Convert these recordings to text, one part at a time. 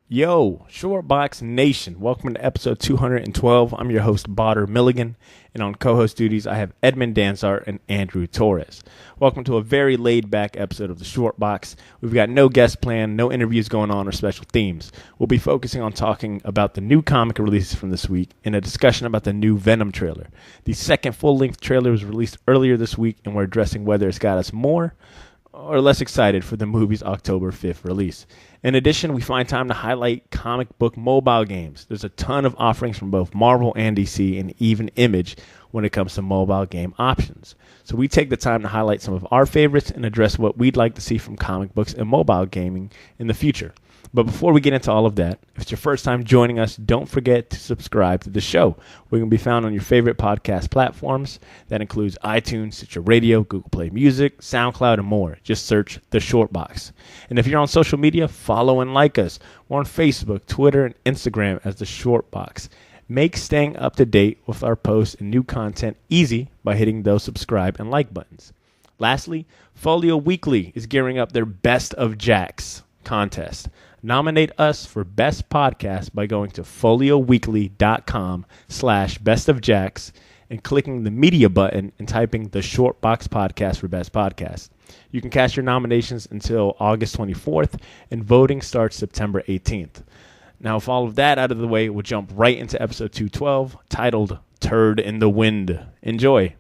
Yo, Shortbox Nation, welcome to episode 212. I'm your host, Botter Milligan, and on co-host duties, I have Edmund Danzart and Andrew Torres. Welcome to a very laid-back episode of the Shortbox. We've got no guest plan, no interviews going on, or special themes. We'll be focusing on talking about the new comic releases from this week and a discussion about the new Venom trailer. The second full-length trailer was released earlier this week, and we're addressing whether it's got us more or less excited for the movie's October 5th release. In addition, we find time to highlight comic book mobile games. There's a ton of offerings from both Marvel and DC and even Image when it comes to mobile game options. So we take the time to highlight some of our favorites and address what we'd like to see from comic books and mobile gaming in the future. But before we get into all of that, if it's your first time joining us, don't forget to subscribe to the show. We can be found on your favorite podcast platforms. That includes iTunes, Stitcher Radio, Google Play Music, SoundCloud, and more. Just search The Shortbox. And if you're on social media, follow and like us. We're on Facebook, Twitter, and Instagram as The Shortbox. Make staying up to date with our posts and new content easy by hitting those subscribe and like buttons. Lastly, Folio Weekly is gearing up their Best of Jacks contest. Nominate us for Best Podcast by going to folioweekly.com/bestofjacks and clicking the media button and typing the Shortbox Podcast for Best Podcast. You can cast your nominations until August 24th, and voting starts September 18th. Now, with all of that out of the way, we'll jump right into episode 212, titled Turd in the Wind. Enjoy.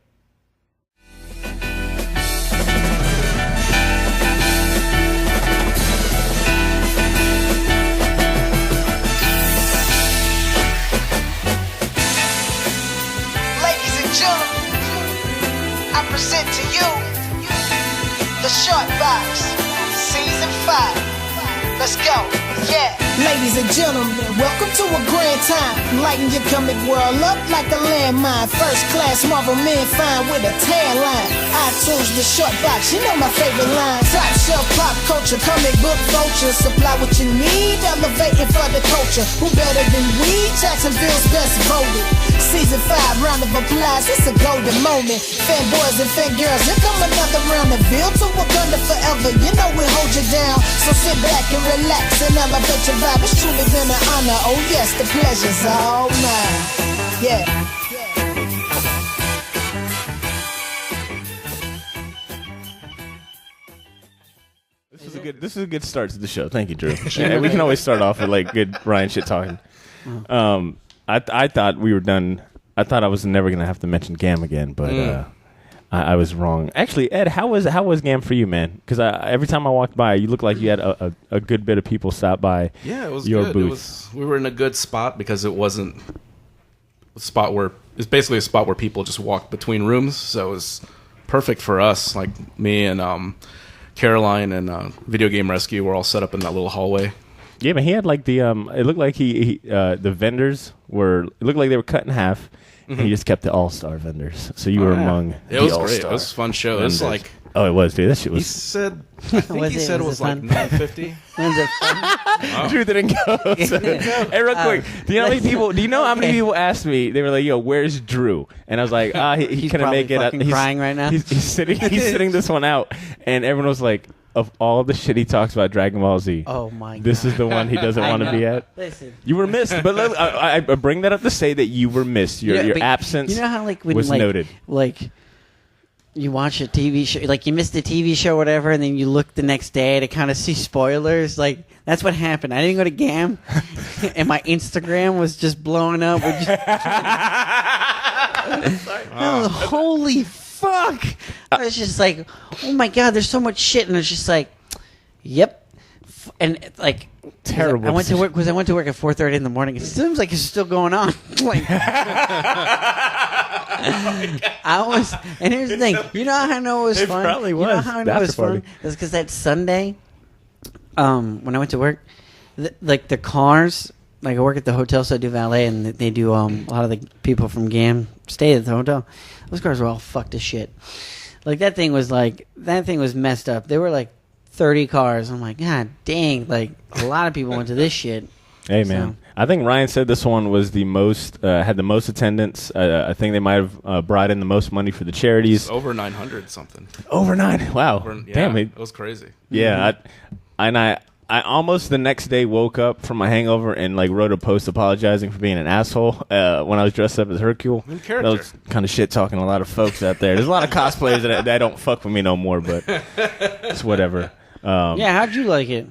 I present to you the Shortbox Season 5. Let's go, yeah. Ladies and gentlemen, welcome to a grand time. Lighten your comic world up like a landmine. First class Marvel men fine with a tan line. iTunes, the Shortbox, you know my favorite line. Top shelf pop culture, comic book vultures. Supply what you need, elevating for the culture. Who better than we? Jacksonville's best voted. Season 5, round of applause, it's a golden moment. Fanboys and fangirls, here come another round of Ville to Wakanda forever. You know we hold you down, so sit back and relax and elevate your vibe. It's truly been an honor, oh yes, the pleasure's all mine. Yeah. This is a good start to the show. Thank you, Drew. Yeah, we can always start off with like good Ryan shit talking. I thought we were done. I thought I was never gonna have to mention Gam again, but I was wrong. Actually, Ed, how was Gam for you, man? Because every time I walked by, you looked like you had a good bit of people stop by. Yeah, it was your good. booth. We were in a good spot because it wasn't a spot where it's basically a spot where people just walk between rooms. So it was perfect for us. Like me and Caroline and Video Game Rescue were all set up in that little hallway. Yeah, but he had like the it looked like the vendors were, it looked like they were cut in half, and he just kept the all-star vendors. So you were among it was the great. all-star It was a fun show. vendors. It was like, oh, it was, dude. That shit he was. said, I think he said it was like $9.50. Drew didn't go. So. Hey, real quick, do you know how many people? Do you know how many people asked me? They were like, "Yo, where's Drew?" And I was like, he couldn't make it." He's crying right now. He's sitting this one out, and everyone was like, of all the shit he talks about Dragon Ball Z, Oh my god. this is the one he doesn't want to be at. Listen. You were missed, but look, I bring that up to say that you were missed. Your but absence. You know how like when was noted. Like you watch a TV show, like you missed a TV show or whatever, and then you look the next day to kind of see spoilers. Like that's what happened. I didn't go to GAM, and my Instagram was just blowing up. Holy fuck! I was just like, oh my god, there's so much shit, and I was just like, yep, and like Terrible. I went to work because I went to work at 4:30 in the morning. It seems like it's still going on. Like, I was, and here's the thing. You know how I know it was fun? Probably was. You know how I know it was After fun? party. It's because that Sunday, when I went to work, like the cars. Like I work at the hotel, so I do valet, and they do a lot of the people from GAM stay at the hotel. Those cars were all fucked as shit. Like that thing was messed up. There were like 30 cars. I'm like, God dang! Like a lot of people went to this shit. Hey man, So. I think Ryan said this one was the most had the most attendance. I think they might have brought in the most money for the charities. Over 900 something. Over 9. Wow. Damn it. It was crazy. Yeah, I almost the next day woke up from my hangover and like wrote a post apologizing for being an asshole when I was dressed up as Hercule. In character. That was kind of shit talking a lot of folks out there. There's a lot of cosplayers that don't fuck with me no more, but it's whatever. Yeah, how'd you like it?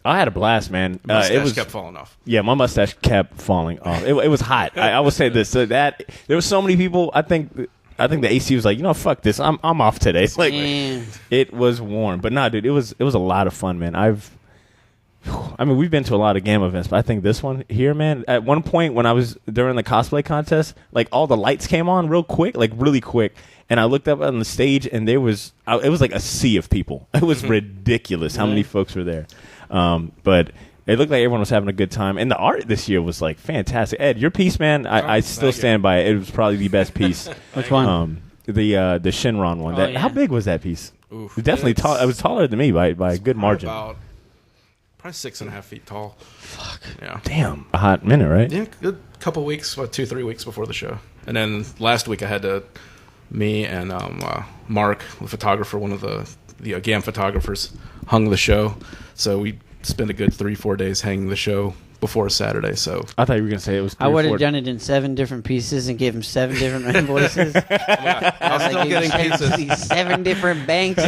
I had a blast, man. Mustache kept falling off. Yeah, my mustache kept falling off. It was hot. I will say this: so that there were so many people. I think the AC was like, fuck this. I'm off today. Like, it was warm, but nah, dude, it was a lot of fun, man. We've been to a lot of game events, but I think this one here, man. At one point when I was during the cosplay contest, like all the lights came on real quick, like really quick, and I looked up on the stage, and it was like a sea of people. It was ridiculous how many folks were there. But it looked like everyone was having a good time, and the art this year was like fantastic. Ed, your piece, man, I still stand by it. It was probably the best piece. Which one? The Shinron one. Oh, yeah. How big was that piece? Oof. It definitely tall. It was taller than me by a good margin. Probably 6.5 feet tall. Fuck. Yeah. Damn. A hot minute, right? Yeah, a couple weeks, 2-3 weeks before the show. And then last week me and Mark, the photographer, one of the GAM photographers, hung the show. So we spent a good 3-4 days hanging the show before Saturday. So I thought you were going to say it was 3 I or would 4. have done it in 7 different pieces and gave him 7 different voices. I was still getting pieces. 7 different banks.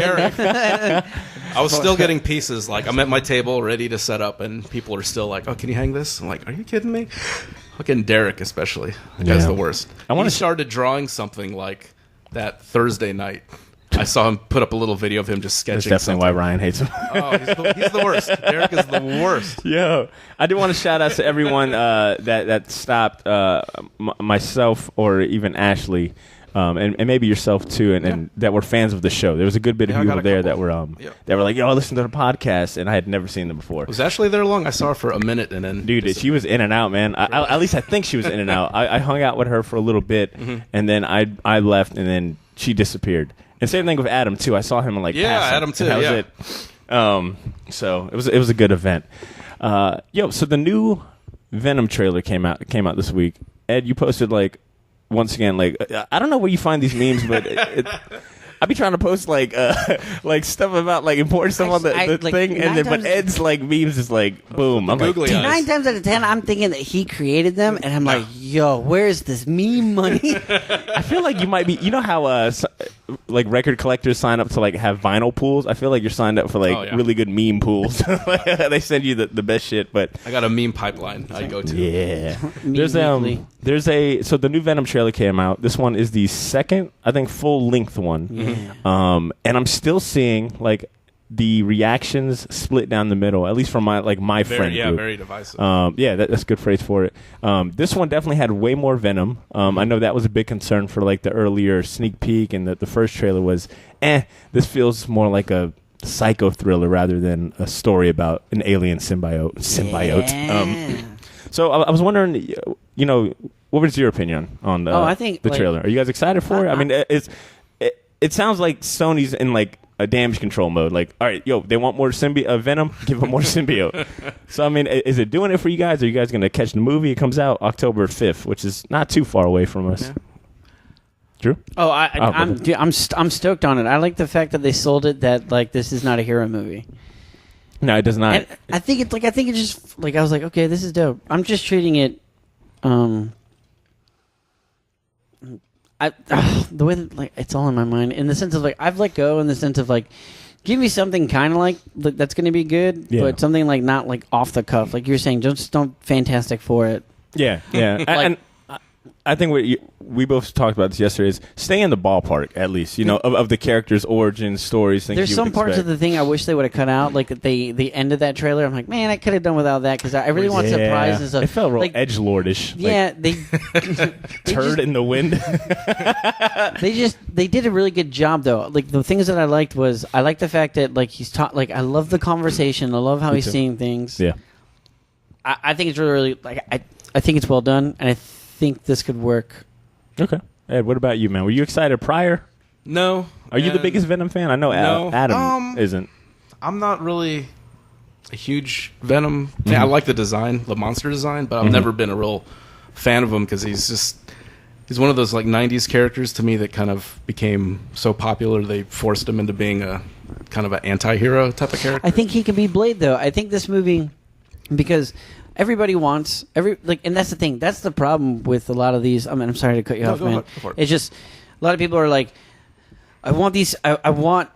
I was still getting pieces. Like, I'm at my table ready to set up, and people are still like, "Oh, can you hang this?" I'm like, "Are you kidding me?" Fucking Derek, especially. That guy's the worst. He started drawing something like that Thursday night. I saw him put up a little video of him just sketching. That's definitely why Ryan hates him. Oh, he's the worst. Derek is the worst. Yo, I do want to shout out to everyone that stopped myself or even Ashley. And maybe yourself too, and that were fans of the show. There was a good bit of people there that were like, "Yo, listen to the podcast," and I had never seen them before. Was Ashley there long? I saw her for a minute, and then she was in and out, man. At least I think she was in and out. I hung out with her for a little bit, and then I left, and then she disappeared. And same thing with Adam too. I saw him in passing. Adam too. That was it. So it was a good event. So the new Venom trailer came out this week. Ed, you posted once again, I don't know where you find these memes, but I be trying to post stuff about important stuff on the thing, and then but Ed's memes is boom. I'm googly eyes. 9 times out of 10, I'm thinking that he created them, and I'm like, yo, where's this meme money? I feel like you might be. You know how record collectors sign up to have vinyl pools? I feel like you're signed up for really good meme pools. They send you the best shit. But I got a meme pipeline I go to. Yeah, so the new Venom trailer came out. This one is the second, I think, full length one. Mm-hmm. And I'm still seeing the reactions split down the middle, at least from my friend group. Yeah, very divisive. That's a good phrase for it. This one definitely had way more Venom. I know that was a big concern for the earlier sneak peek, and the first trailer was, this feels more like a psycho thriller rather than a story about an alien symbiote. Yeah. So I was wondering, what was your opinion on I think, the trailer? Are you guys excited for it? I mean, it sounds like Sony's in a damage control mode. All right, they want more Venom, give them more symbiote. So I mean, is it doing it for you guys? Are you guys going to catch the movie? It comes out October 5th, which is not too far away from us. Yeah. Drew? Oh, I'm stoked on it. I like the fact that they sold it that this is not a hero movie. No, it does not. And I think it's just I was like, okay, this is dope. I'm just treating it. The way that it's all in my mind, in the sense of I've let go, in the sense of give me something kind of that's going to be good, but something not off the cuff, like you're saying, just don't Fantastic for it. Yeah. And I think we both talked about this yesterday is stay in the ballpark at least, of the characters' origins, stories. Things There's some parts of the thing I wish they would have cut out, the end of that trailer. I'm like, man, I could have done without that because I really want surprises. It felt real edgelordish. Yeah, they Turd in the wind. they did a really good job though. The things that I liked was I like the fact that he's taught. I love the conversation. I love how he's seeing things. Yeah, I think it's really I think it's well done, and I think this could work. Okay. Ed, what about you, man? Were you excited prior? No. Are you the biggest Venom fan? I know Adam isn't. I'm not really a huge Venom fan. I like the design, the monster design, but I've never been a real fan of him because he's one of those 90s characters to me that kind of became so popular they forced him into being a kind of an anti-hero type of character. I think he can be Blade, though. I think this movie, because everybody wants and that's the thing. That's the problem with a lot of these. I mean, I'm sorry to cut you off, man. Go for it. It's just a lot of people are like, I want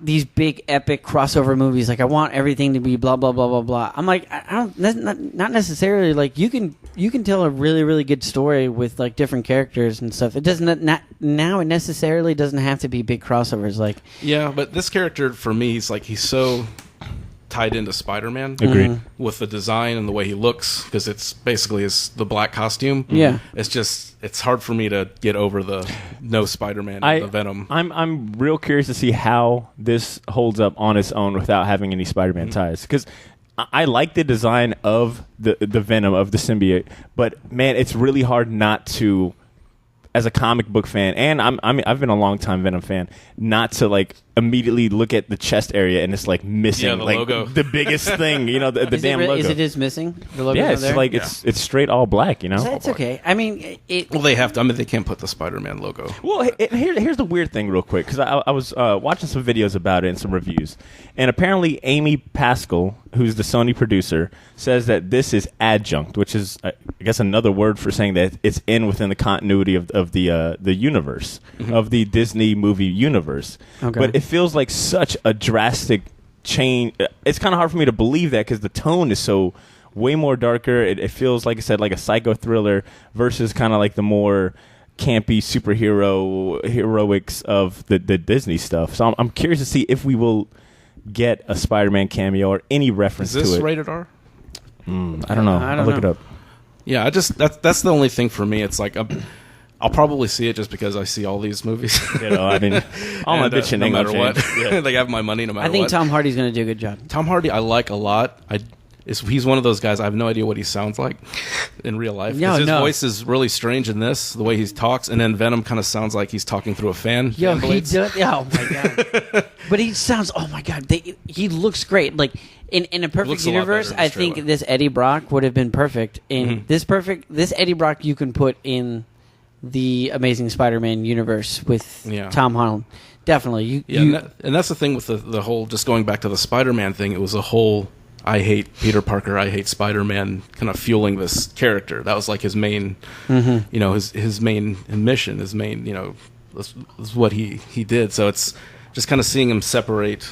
these big epic crossover movies. Like, I want everything to be blah blah blah blah blah. I'm like, I don't, not necessarily. Like, you can tell a really really good story with like different characters and stuff. It doesn't not now. It necessarily doesn't have to be big crossovers. Like, yeah, but this character for me, he's so tied into Spider-Man. Agreed. With the design and the way he looks, because it's basically the black costume. Yeah. It's hard for me to get over the no Spider-Man and the Venom. I'm real curious to see how this holds up on its own without having any Spider-Man ties, because I like the design of the Venom, of the symbiote, but man, it's really hard not to, as a comic book fan, and I've been a long time Venom fan, not to like immediately look at the chest area and it's like missing the like logo. the biggest thing, you know, the damn logo. Is it just missing? The logo. Yeah, it's there? like it's straight all black, you know. That's okay. I mean, Well, they have to. I mean, they can't put the Spider-Man logo. Well, here's the weird thing, real quick, because I was watching some videos about it and some reviews, and apparently Amy Pascal, who's the Sony producer, says that this is adjunct, which is, I guess, another word for saying that it's within the continuity of the universe, of the Disney movie universe. Okay. But it feels like such a drastic change. It's kind of hard for me to believe that, because the tone is so way more darker. It feels, like I said, like a psycho thriller versus kind of like the more campy superhero heroics of the Disney stuff. So I'm curious to see if we will get a Spider-Man cameo or any reference to it. Is this rated R? I don't know. I'll look it up. Yeah, that's the only thing for me. It's like I'll probably see it just because I see all these movies. You know, I mean, all my bitching no matter English, what. yeah. They have my money no matter what. I think Tom Hardy's going to do a good job. Tom Hardy I like a lot. He's one of those guys, I have no idea what he sounds like in real life. No, His no. voice is really strange in this, the way he talks, and then Venom kind of sounds like he's talking through a fan. Yo, fan he blades. does. Oh my god! But he sounds. Oh my god! He looks great. Like in a perfect Looks a lot universe, better in I this think trailer. this Eddie Brock would have been perfect. In this Eddie Brock, you can put in the Amazing Spider-Man universe with Tom Holland. Definitely, and that's the thing with the whole. Just going back to the Spider-Man thing, it was a whole. I hate Peter Parker, I hate Spider-Man, kind of fueling this character. That was like his main, you know, his main mission, his main, you know, this is what he did. So it's just kind of seeing him separate.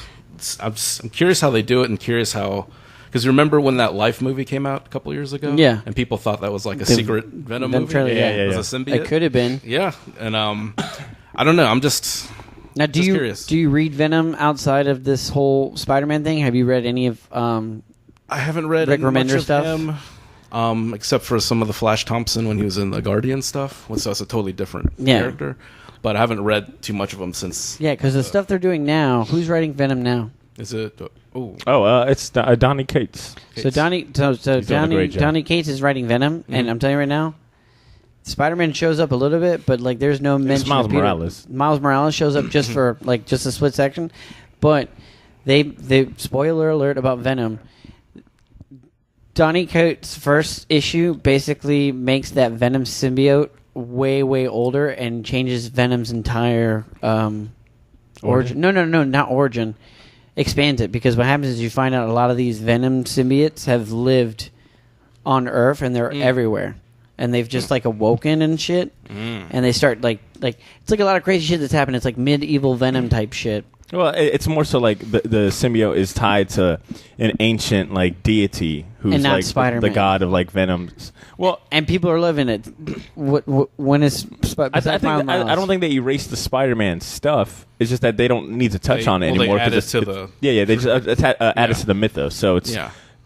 I'm curious how they do it, and curious how, because remember when that Life movie came out a couple years ago? Yeah. And people thought that was like a secret Venom movie. trailer, yeah. It was a symbiote. it could have been. Yeah, and I don't know. I'm just. Now, do Just you curious. do you read Venom outside of this whole Spider-Man thing? Have you read any of? I haven't read Rick much Remender of stuff? him, except for some of the Flash Thompson when he was in the Guardian stuff. So that's a totally different character. But I haven't read too much of him since. Yeah, because the stuff they're doing now. Who's writing Venom now? Is it? It's Donny Cates. So Donny doing a great job. Cates is writing Venom, and I'm telling you right now, Spider-Man shows up a little bit, but like there's no mention Miles of Peter. Morales. Miles Morales shows up just for like just a split section, but they spoiler alert about Venom. Donny Cates' first issue basically makes that Venom symbiote way older and changes Venom's entire origin. No, not origin. Expands it, because what happens is you find out a lot of these Venom symbiotes have lived on Earth and they're everywhere, and they've just like awoken and shit, and they start like it's like a lot of crazy shit that's happened. It's like medieval Venom type shit. Well, it's more so like the symbiote is tied to an ancient like deity who's And not like Spider-Man. the god of like Venom's. Well, And people are loving it. When is I don't think they erased the Spider-Man stuff. It's just that they don't need to touch on it they anymore. add 'cause it it's- to they just add it to the mythos. So it's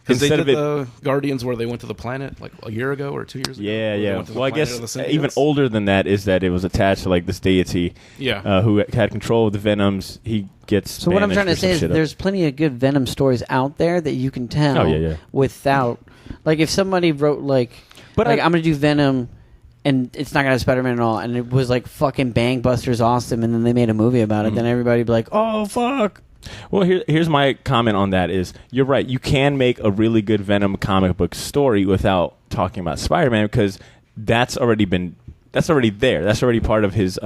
Because they instead did of it. the Guardians where they went to the planet like a year ago or 2 years ago. Yeah, where they yeah. went to the Well, I planet guess of the even symbiotes. older than that is that it was attached to like this deity, Yeah. who had control of the Venoms. He gets. So what I'm banished trying to for say some is shit up. there's plenty of good Venom stories out there that you can tell Oh, yeah. without, like, if somebody wrote like But I'm going to do Venom and it's not going to have Spider-Man at all, and it was like fucking bangbusters awesome, and then they made a movie about it, then everybody would be like, oh fuck. Well, here's my comment on that is, you're right. You can make a really good Venom comic book story without talking about Spider-Man, because that's already been that's already there. That's already part of his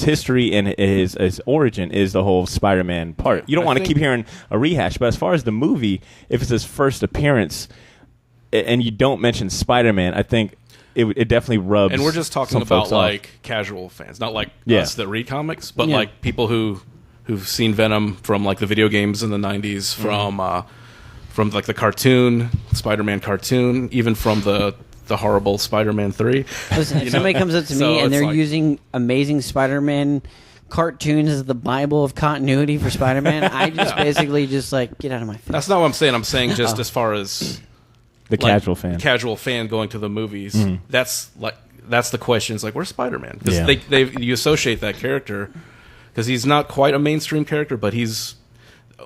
history and his origin is the whole Spider-Man part. You don't want to keep hearing a rehash. But as far as the movie, if it's his first appearance and you don't mention Spider-Man, I think it definitely rubs. And we're just talking about like casual fans, not like us that read comics, but like people who've seen Venom from like the video games in the 90s, from like the cartoon, Spider-Man cartoon, even from the horrible Spider-Man 3. Listen, if somebody comes up to me and they're using Amazing Spider-Man cartoons as the Bible of continuity for Spider-Man, I just basically just like, get out of my face. That's not what I'm saying. I'm saying just as far as the casual fan going to the movies. That's the question. It's like, where's Spider-Man? Because you associate that character because he's not quite a mainstream character, but he's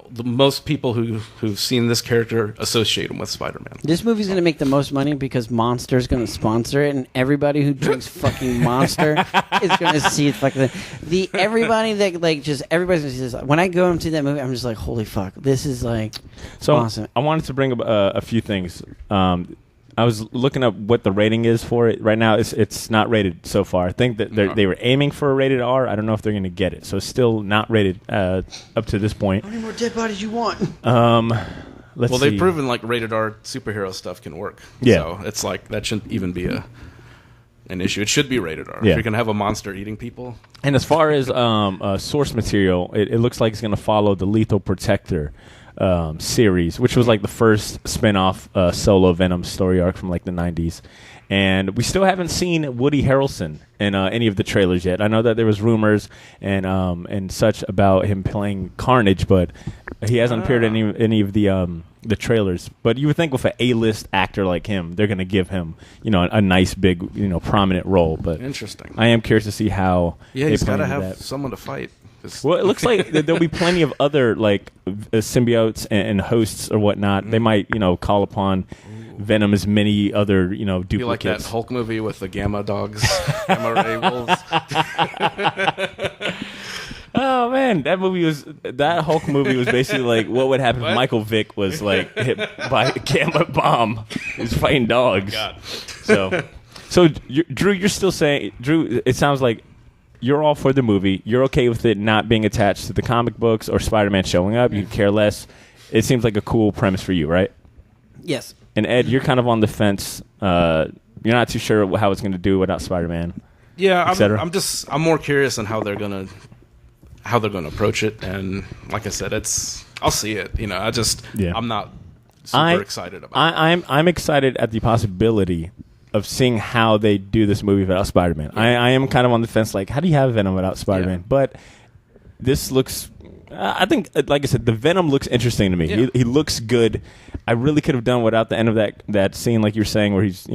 the most people who've seen this character associate him with Spider-Man. This movie's going to make the most money because Monster's going to sponsor it, and everybody who drinks fucking Monster is going to see it. Everybody that like just everybody's going to see this. When I go and see that movie, I'm just like, holy fuck, this is like awesome. I wanted to bring up a few things. I was looking up what the rating is for it. Right now, it's not rated so far. I think that they were aiming for a rated R. I don't know if they're going to get it. So it's still not rated up to this point. How many more dead bodies you want? Let's see. They've proven like rated R superhero stuff can work. Yeah. So it's like that shouldn't even be an issue. It should be rated R. Yeah. If you're going to have a monster eating people. And as far as source material, it looks like it's going to follow the Lethal Protector series, which was like the first spin-off solo Venom story arc from like the 90s. And we still haven't seen Woody Harrelson in any of the trailers yet. I know that there was rumors and such about him playing Carnage, but he hasn't appeared in any of the trailers. But you would think with an A-list actor like him, they're going to give him, a nice big, prominent role. But interesting. I am curious to see how he's got to have someone to fight. Well, it looks like there'll be plenty of other like symbiotes and hosts or whatnot. They might, call upon Venom as many other, duplicates. You like that Hulk movie with the Gamma dogs, Gamma Ray wolves? Oh man, that Hulk movie was basically like what would happen if Michael Vick was like hit by a Gamma bomb. He's fighting dogs. Oh, God. So Drew, you're still saying, it sounds like you're all for the movie. You're okay with it not being attached to the comic books or Spider-Man showing up. You care less. It seems like a cool premise for you, right? Yes. And Ed, you're kind of on the fence. You're not too sure how it's going to do without Spider-Man. Yeah, I'm more curious on how they're gonna approach it. And like I said, I'll see it. I'm not super excited about it. I'm excited at the possibility of seeing how they do this movie without Spider-Man. Yeah. I am kind of on the fence, like, how do you have Venom without Spider-Man? Yeah. But this looks... I think, like I said, the Venom looks interesting to me. Yeah. He looks good. I really could have done without the end of that scene, like you're saying, where he's,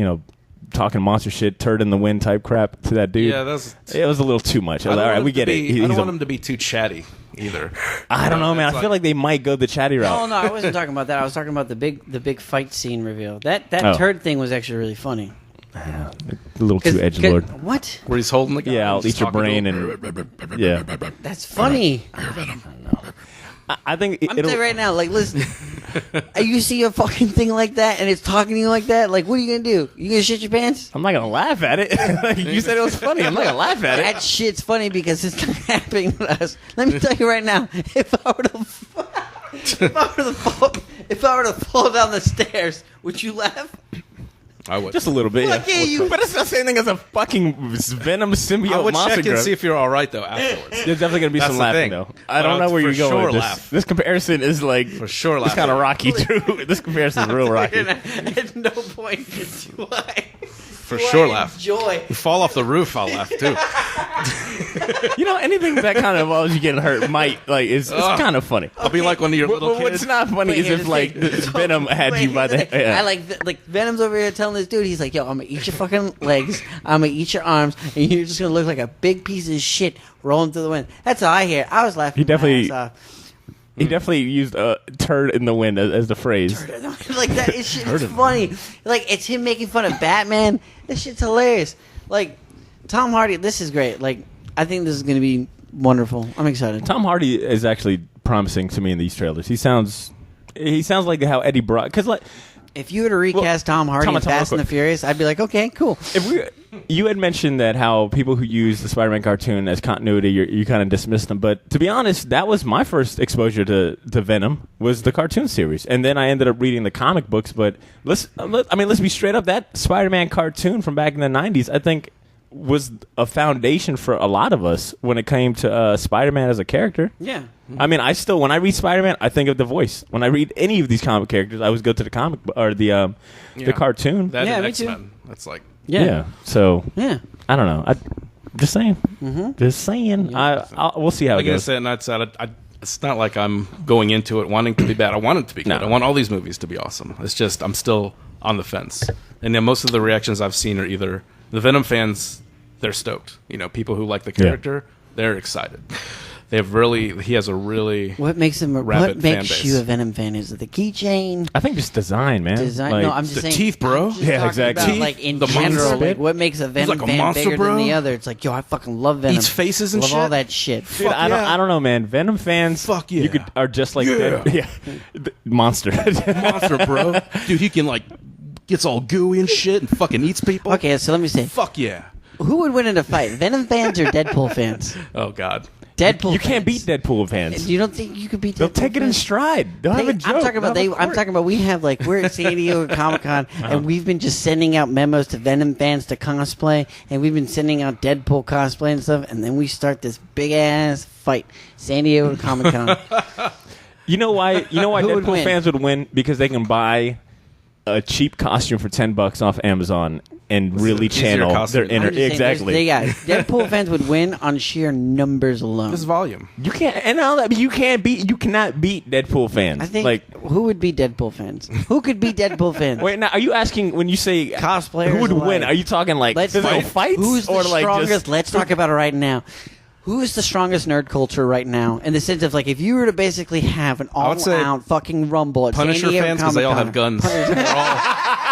talking monster shit, turd in the wind type crap to that dude. Yeah, it was a little too much. All right, we get it. I don't want him to be too chatty either. I don't know, man. I feel like they might go the chatty route. No, I wasn't talking about that. I was talking about the big fight scene reveal. That turd thing was actually really funny. A little too edgelord. What? Where he's holding the gun? Yeah, I'll eat your brain yeah. That's funny. I think I'm telling you right now, like, listen, you see a fucking thing like that and it's talking to you like that, like, what are you gonna do? You gonna shit your pants? I'm not gonna laugh at it. You said it was funny. I'm not gonna laugh at it. That shit's funny because it's not happening to us. Let me tell you right now, if I were to fall down the stairs, would you laugh? I would. Just a little bit, Fuck you. But it's not the same thing as a fucking Venom symbiote I would monster check and see if you're all right, though, afterwards. There's definitely going to be some laughing, though. I don't know where you're going with this. This comparison is like... For sure laughing. It's kind of rocky, too. This comparison is real rocky. At no point do I... For sure laugh. Joy. You fall off the roof, I'll laugh, too. Anything that kind of involves you getting hurt it's kind of funny. I'll be like one of your little kids. What's not funny is if, like, Venom had you by the... I like Venom's over here telling this dude, he's like, yo, I'm going to eat your fucking legs, I'm going to eat your arms, and you're just going to look like a big piece of shit rolling through the wind. That's how I hear it. I was laughing. He definitely used turd in the wind as the phrase. Like, that is shit. It's funny. Like, it's him making fun of Batman. This shit's hilarious. Like, Tom Hardy, this is great. Like, I think this is going to be wonderful. I'm excited. Tom Hardy is actually promising to me in these trailers. He sounds like how Eddie Brock... Because, like... If you were to recast Tom Hardy in Fast and the Furious, I'd be like, okay, cool. If we, You had mentioned that how people who use the Spider-Man cartoon as continuity, you kind of dismiss them. But to be honest, that was my first exposure to Venom, was the cartoon series. And then I ended up reading the comic books. But let's be straight up. That Spider-Man cartoon from back in the 90s, I think, was a foundation for a lot of us when it came to Spider-Man as a character. Yeah. I mean, when I read Spider-Man, I think of the voice. When I read any of these comic characters, I always go to the comic or the cartoon. That Yeah, and me X-Men. That's like Yeah. So Yeah. I don't know. Just saying. Just saying. We'll see how like it I goes. said. It's not like I'm going into it wanting to be bad. I want it to be good. No. I want all these movies to be awesome. It's just I'm still on the fence. And then most of the reactions I've seen are either the Venom fans, they're stoked. You know, people who like the character, they're excited. He has a really What makes him? What rabid fan makes base. you a Venom fan? Is it the keychain? I think just design, man. Design? Like, No, I'm just the saying. teeth, bro. I'm just Yeah, talking exactly. about, Teeth, like in the general, monster. like what makes a Venom like a fan monster, bigger bro. than the other? It's like, yo, I fucking love Venom. Eats faces and love all shit. that shit. dude, I don't know, man. Venom fans, Fuck yeah. are just like the monster. monster, bro. Dude, he can like gets all gooey and shit and fucking eats people. Okay, so let me say, Fuck yeah. who would win in a fight, Venom fans or Deadpool fans? Oh God. Deadpool. You can't beat fans. Deadpool fans. You don't think you could beat? They'll Deadpool take it in fans? stride. They'll have a joke. I'm talking about They'll have a I'm quirk. talking about we have like we're at San Diego Comic Con and we've been just sending out memos to Venom fans to cosplay and we've been sending out Deadpool cosplay and stuff and then we start this big ass fight, San Diego Comic Con. You know why? You know why Who would Deadpool win? fans would win? Because they can buy a cheap costume for $10 off Amazon and really an easier channel costume. their inner. I'm just saying, Exactly. Deadpool fans would win on sheer numbers alone. This is volume. You can't, and all that. You cannot beat Deadpool fans. I think like, who would beat Deadpool fans? Who could beat Deadpool fans? wait, now are you asking when you say Cosplayers who would win? alike. Are you talking like physical fights Who's the or like strongest? just? Let's talk about it right now. Who is the strongest nerd culture right now? In the sense of like, if you were to basically have an would say all-out fucking rumble at Punisher San Diego fans because they all Comic-Con. have guns.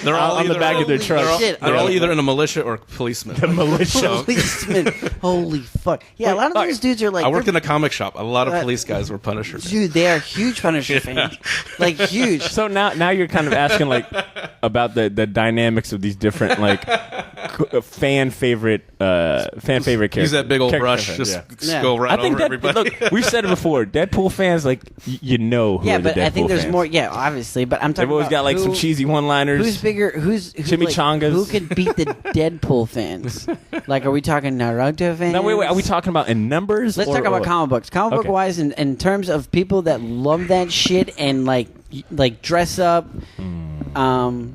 They're all On the either- back of their Holy truck. shit. They're all Okay. either in a militia or policemen. The militia. Policemen. Holy fuck. Yeah, a lot of those dudes are like. I worked they're- in a comic shop. A lot of police guys were Punisher fans. Dude, they are huge Punisher fans. Like, huge. So now you're kind of asking like about the dynamics of these different like fan favorite characters. Use that big old Character brush. fans, Just, yeah. just Yeah. go right I think over everybody. look, we've said it before. Deadpool fans, like you know who Yeah, are the but Deadpool I think there's fans. more. Yeah, obviously. But I'm talking They've always about got like some who- cheesy one-liners. Who's bigger? Who's Chimichangas. Who could beat the Deadpool fans? Like, are we talking Naruto fans? No, wait. Are we talking about in numbers? Let's or- talk about or- comic books. Comic book Okay. wise, in terms of people that love that shit and like dress up.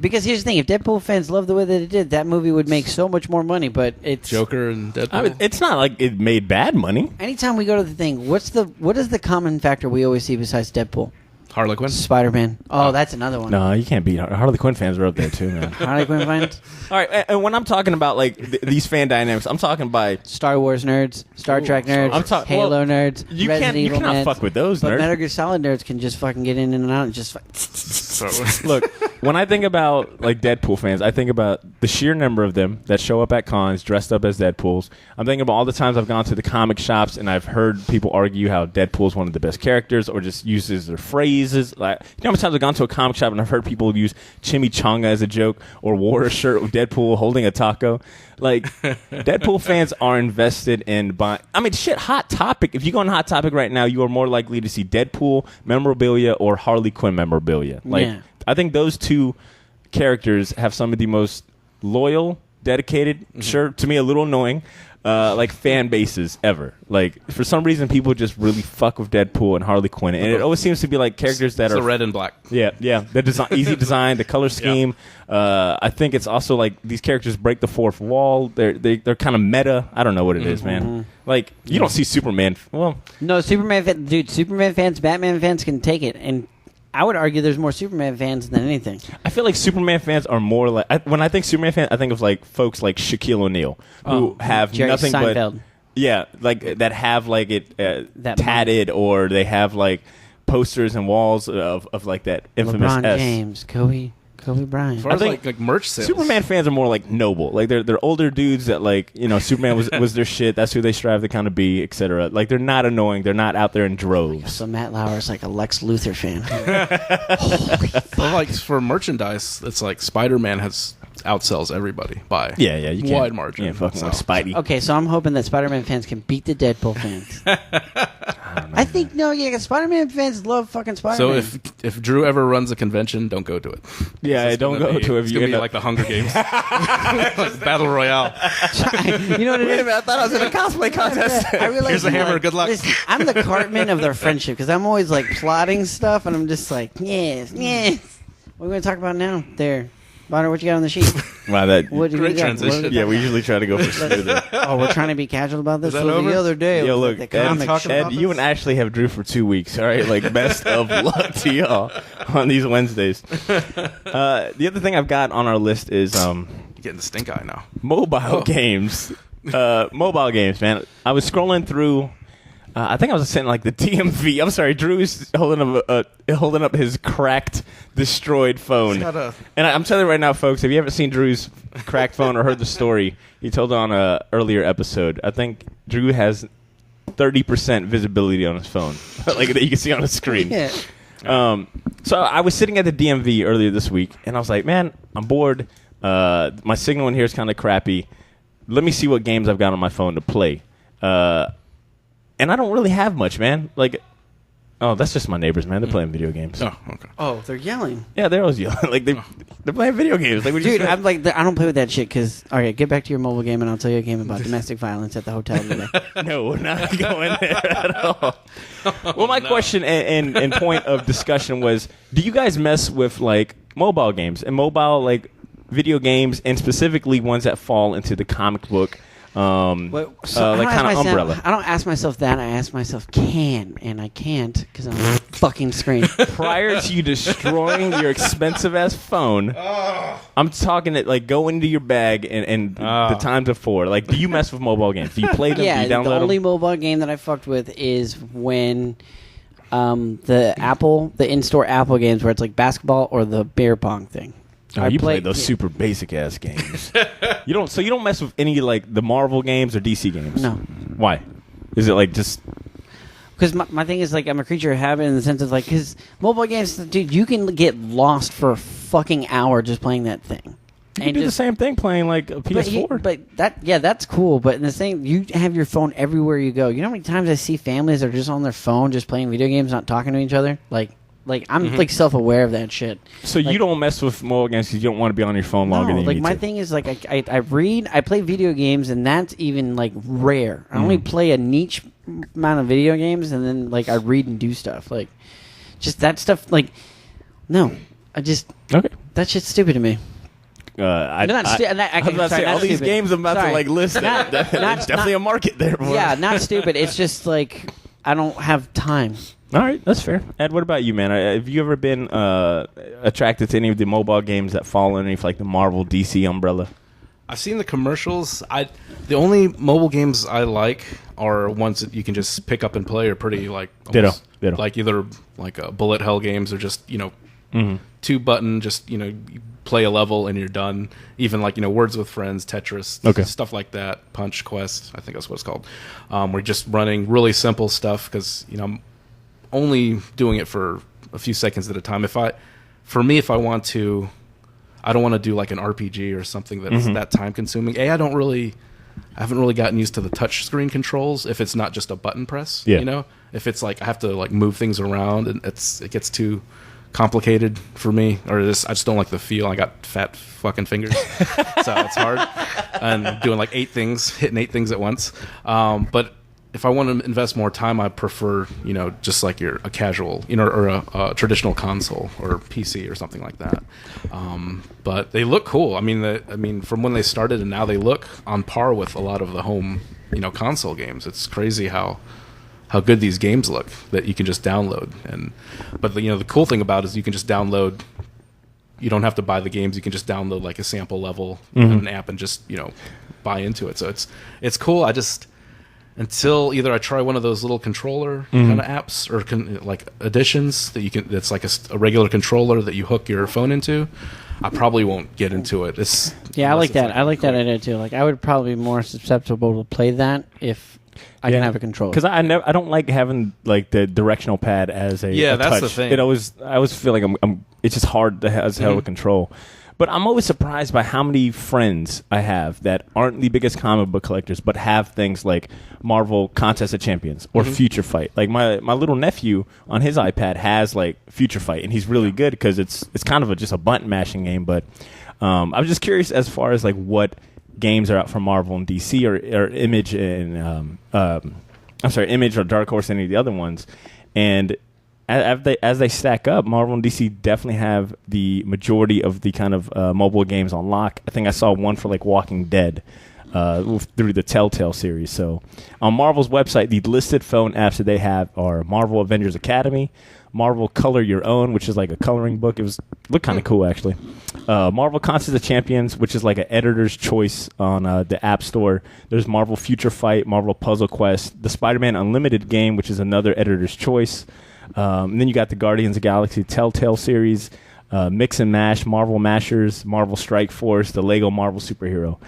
Because here's the thing: if Deadpool fans love the way that it did, that movie would make so much more money. But it's Joker and Deadpool. I mean, it's not like it made bad money. anytime we go to the thing, what is the common factor we always see besides Deadpool? Harley Quinn. Spider-Man. Oh, that's another one. No, you can't beat Harley Quinn fans are up there too, man. Harley Quinn fans, All right, and when I'm talking about like these fan dynamics, I'm talking by Star Wars nerds, Star Trek nerds, I'm talk- Halo well, nerds. you Resident you Evil cannot nerds. fuck with those But nerds. Metal Gear Solid nerds can just fucking get in and out and just. Look, when I think about like Deadpool fans, I think about the sheer number of them that show up at cons dressed up as Deadpools. I'm thinking about all the times I've gone to the comic shops and I've heard people argue how Deadpool's one of the best characters or just uses their phrases. Like, you know how many times I've gone to a comic shop and I've heard people use chimichanga as a joke or wore a shirt with Deadpool holding a taco. Like, Deadpool fans are invested in buying. I mean, shit, Hot Topic. If you go on Hot Topic right now, you are more likely to see Deadpool memorabilia or Harley Quinn memorabilia. Like, Yeah. I think those two characters have some of the most loyal, dedicated, sure, to me a little annoying, like fan bases ever. Like, for some reason, people just really fuck with Deadpool and Harley Quinn, and it always seems to be like characters that It's are the red and black. yeah, the design, easy design, the color scheme. I think it's also like these characters break the fourth wall. They're kind of meta. I don't know what it is, man. Like, you don't see Superman. Well, No, Superman fans, Batman fans can take it, and I would argue there's more Superman fans than anything. I feel like Superman fans are more like when I think Superman fan, I think of like folks like Shaquille O'Neal who have Jerry nothing Seinfeld. but yeah, like that have like it That tatted or they have like posters and walls of like that infamous LeBron S. James, Kobe Bryant. As far as think like merch sales. Superman fans are more like noble. Like they're older dudes that like, you know, Superman was their shit. That's who they strive to kind of be, etc. Like they're not annoying. They're not out there in droves. So Matt Lauer's like a Lex Luthor fan. Well, like for merchandise, it's like Spider-Man has outsells everybody by Yeah, you can't. wide margin. Yeah, fucking So- with Spidey. Okay, so I'm hoping that Spider-Man fans can beat the Deadpool fans. I think Spider-Man fans love fucking Spider-Man. So if Drew ever runs a convention, don't go to it. Yeah, It's don't gonna go be- to it. It's You gonna be end up- like the Hunger Games, like Battle Royale. You know what it is? I thought I was in a cosplay contest. I realize Here's a hammer. Good luck. Listen, I'm the Cartman of their friendship because I'm always like plotting stuff, and I'm just like, yes. What are we going to talk about now? There, Bonner, what you got on the sheet? Wow, that. What do Great we got? transition. What do we Yeah, got? we usually try to go for smoother. Oh, we're trying to be casual about this. Is that So over? the other day, it Yo, was look, like the comic shop. Ed, you and Ashley have Drew for 2 weeks. All right, like best of luck to y'all on these Wednesdays. The other thing I've got on our list is You're getting the stink eye now. mobile games. Mobile games, man. I was scrolling through. I think I was sitting like the DMV. I'm sorry, Drew's holding up his cracked, destroyed phone. And I'm telling you right now, folks, if you haven't seen Drew's cracked phone or heard the story, he told on a earlier episode. I think Drew has 30% visibility on his phone, like that you can see on the screen. Yeah. So I was sitting at the DMV earlier this week, and I was like, man, I'm bored. My signal in here is kind of crappy. Let me see what games I've got on my phone to play. And I don't really have much, man. Like, oh, that's just my neighbors, man. They're playing video games. Oh, okay. Oh, they're yelling. Yeah, they're always yelling. Like, they're playing video games. Like, Dude, I'm like, I don't play with that shit because, all right, get back to your mobile game and I'll tell you a game about domestic violence at the hotel today. No, we're not going there at all. Well, my question and point of discussion was, do you guys mess with, like, mobile games and mobile, like, video games and specifically ones that fall into the comic book Well, so like kind of umbrella? I don't ask myself that. I ask myself, and I can't because I'm on the fucking screen. Prior to you destroying your expensive ass phone, I'm talking it like go into your bag and the times before. Like, do you mess with mobile games? Do you play them? Yeah, do you download the only them? mobile game that I fucked with is when the in-store Apple games where it's like basketball or the beer pong thing. Oh, you play those super basic ass games. You don't mess with any like the Marvel games or DC games. No. Why? Is it like just? Because my thing is, like, I'm a creature of habit in the sense of, like, because mobile games, dude, you can get lost for a fucking hour just playing that thing. You can do the same thing playing like a PS4. But that's cool. But in the same, you have your phone everywhere you go. You know how many times I see families that are just on their phone, just playing video games, not talking to each other? Like I'm like self-aware of that shit. So like, you don't mess with mobile games because you don't want to be on your phone longer than you like need my to. thing is like I read, I play video games, and that's even like rare. I only play a niche amount of video games, and then like I read and do stuff like just that stuff. Like no, Okay. that shit's stupid to me. I No, was about to say all these games I'm about to like list. Not- There's not- definitely a market there. For Yeah, it. not stupid. It's just like I don't have time. All right, that's fair. Ed, what about you, man? Have you ever been attracted to any of the mobile games that fall underneath like the Marvel DC umbrella? I've seen the commercials. The only mobile games I like are ones that you can just pick up and play. Are pretty like Ditto. like either like bullet hell games or just 2 button, just you play a level and you're done. Even like Words with Friends, Tetris, Okay. stuff like that. Punch Quest, I think that's what it's called. We're just running really simple stuff because I'm only doing it for a few seconds at a time. If I want to, I don't want to do like an RPG or something that's that time consuming. I haven't really gotten used to the touch screen controls if it's not just a button press. Yeah. If it's like I have to like move things around and it gets too complicated for me, or I just don't like the feel. I got fat fucking fingers, so it's hard. And doing like hitting 8 things at once. But if I want to invest more time, I prefer, just like a casual, or a traditional console or PC or something like that. But they look cool. I mean, from when they started and now they look on par with a lot of the home, console games. It's crazy how good these games look that you can just download. But the cool thing about it is you can just download. You don't have to buy the games. You can just download like a sample level in an app and just buy into it. So it's cool. Until either I try one of those little controller kind of apps or like additions that you can. That's like a regular controller that you hook your phone into. I probably won't get into it. I like that. I like that idea too. Like I would probably be more susceptible to play that if I can have a controller. Because I don't like having like the directional pad as a that's touch. the thing. I always feel like I'm it's just hard to have to control. But I'm always surprised by how many friends I have that aren't the biggest comic book collectors, but have things like Marvel Contest of Champions or Future Fight. Like my little nephew on his iPad has like Future Fight, and he's really good because it's kind of just a button mashing game. But I was just curious as far as like what games are out from Marvel and DC or Image and Image or Dark Horse, any of the other ones, and as they stack up, Marvel and DC definitely have the majority of the kind of mobile games on lock. I think I saw one for like Walking Dead through the Telltale series. So on Marvel's website, the listed phone apps that they have are Marvel Avengers Academy, Marvel Color Your Own, which is like a coloring book. It looked kind of cool, actually. Marvel Contest of Champions, which is like an editor's choice on the App Store. There's Marvel Future Fight, Marvel Puzzle Quest, the Spider-Man Unlimited game, which is another editor's choice. And then you got the Guardians of the Galaxy Telltale series, Mix and Mash, Marvel Mashers, Marvel Strike Force, the Lego Marvel Superhero.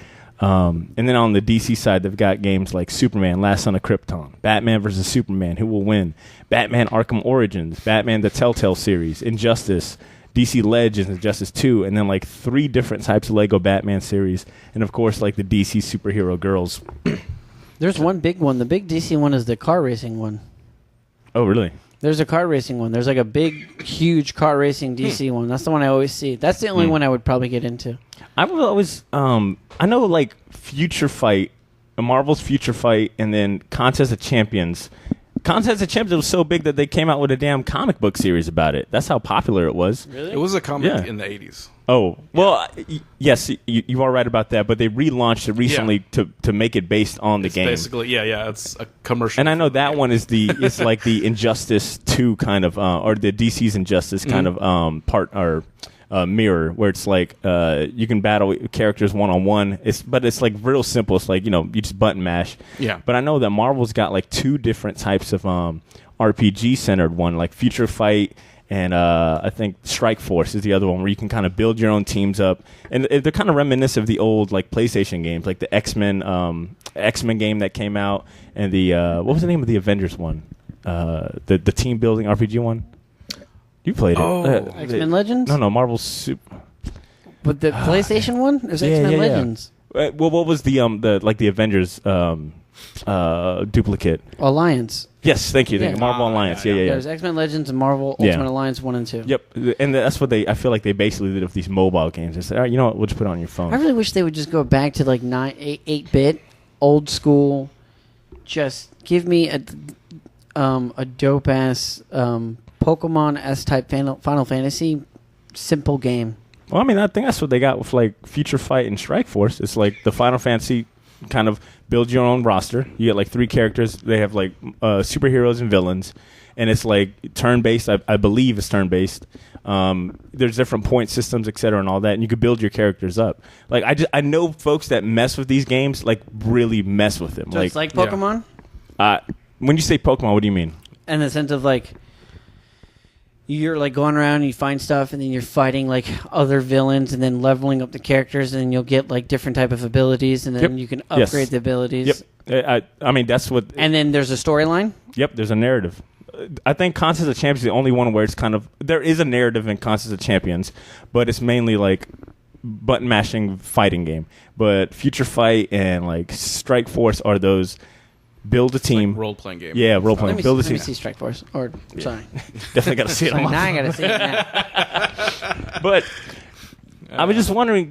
And then on the DC side, they've got games like Superman, Last Son of Krypton, Batman vs. Superman, Who Will Win, Batman Arkham Origins, Batman the Telltale series, Injustice, DC Legends, Injustice 2, and then like 3 different types of Lego Batman series, and of course like the DC Superhero Girls. There's one big one. The big DC one is the car racing one. Oh, really? There's a car racing one. There's like a big, huge car racing DC one. That's the one I always see. That's the only one I would probably get into. I would always, I know like Future Fight, Marvel's Future Fight, and then Contest of Champions. Contest of Champions was so big that they came out with a damn comic book series about it. That's how popular it was. Really? It was a comic in the 80s. Oh, well, yes, you are right about that, but they relaunched it recently to make it based on the game. Basically, it's a commercial. And I know that one is it's like the Injustice 2 kind of, or the DC's Injustice kind of part or mirror, where it's like you can battle characters one-on-one. But it's like real simple. It's like, you just button mash. Yeah. But I know that Marvel's got like 2 different types of RPG-centered one, like Future Fight, and I think Strike Force is the other one, where you can kind of build your own teams up, and they're kind of reminiscent of the old like PlayStation games, like the X-Men game that came out, and the what was the name of the Avengers one, the team building RPG one. You played it. X-Men Legends? No, Marvel Super. But the PlayStation one is X-Men Legends. Well, what was the Avengers duplicate? Alliance. Yes, thank you. Yeah. Marvel Alliance. Yeah. There's X-Men Legends and Marvel Ultimate Alliance 1 and 2. Yep, and that's what I feel like they basically did with these mobile games. They said, all right, you know what, we'll just put it on your phone. I really wish they would just go back to like 8-bit, old school. Just give me a dope ass Pokemon S-type Final Fantasy simple game. Well, I mean, I think that's what they got with like Future Fight and Strike Force. It's like the Final Fantasy kind of build your own roster. You get like 3 characters. They have like superheroes and villains, and it's like turn-based. I believe it's turn-based. There's different point systems, etc., and all that, and you could build your characters up. Like I know folks that mess with these games, like really mess with them. Just like Pokemon? When you say Pokemon, what do you mean? In the sense of like, you're like going around and you find stuff, and then you're fighting like other villains, and then leveling up the characters, and then you'll get like different type of abilities, and then you can upgrade the abilities. Yep. I mean, that's what. And then there's a storyline. Yep. There's a narrative. I think Contest of Champions is the only one where it's kind of, there is a narrative in Contest of Champions, but it's mainly like button mashing fighting game. But Future Fight and like Strike Force are those. Build a team. Like role-playing game. Yeah, role-playing. Build a team. Let me see Strike Force. Sorry. Definitely got to see it. Now I got to see it now. But I was just wondering,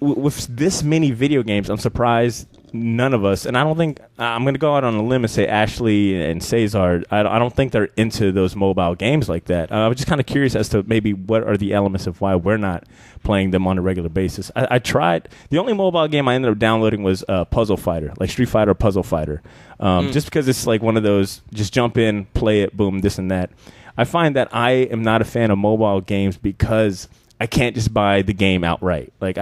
with this many video games, I'm surprised none of us, and I don't think, I'm going to go out on a limb and say Ashley and Cesar, I don't think they're into those mobile games like that. I was just kind of curious as to maybe what are the elements of why we're not playing them on a regular basis. I tried. The only mobile game I ended up downloading was Puzzle Fighter, like Street Fighter Puzzle Fighter. Just because it's like one of those, just jump in, play it, boom, this and that. I find that I am not a fan of mobile games because I can't just buy the game outright. Like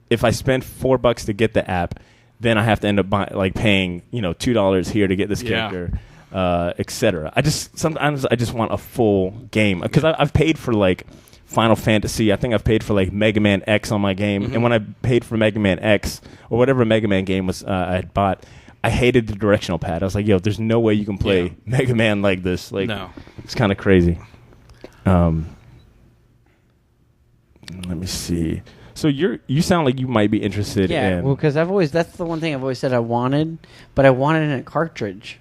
if I spend $4 to get the app, then I have to end up paying $2 here to get this character, etc. Sometimes I just want a full game because I've paid for like Final Fantasy. I think I've paid for like Mega Man X on my game, and when I paid for Mega Man X or whatever Mega Man game was I had bought, I hated the directional pad. I was like, yo, there's no way you can play Mega Man like this. Like, no. It's kind of crazy. Let me see. So you sound like you might be interested Yeah, in. well, because that's the one thing I've always said I wanted, but I wanted it in a cartridge.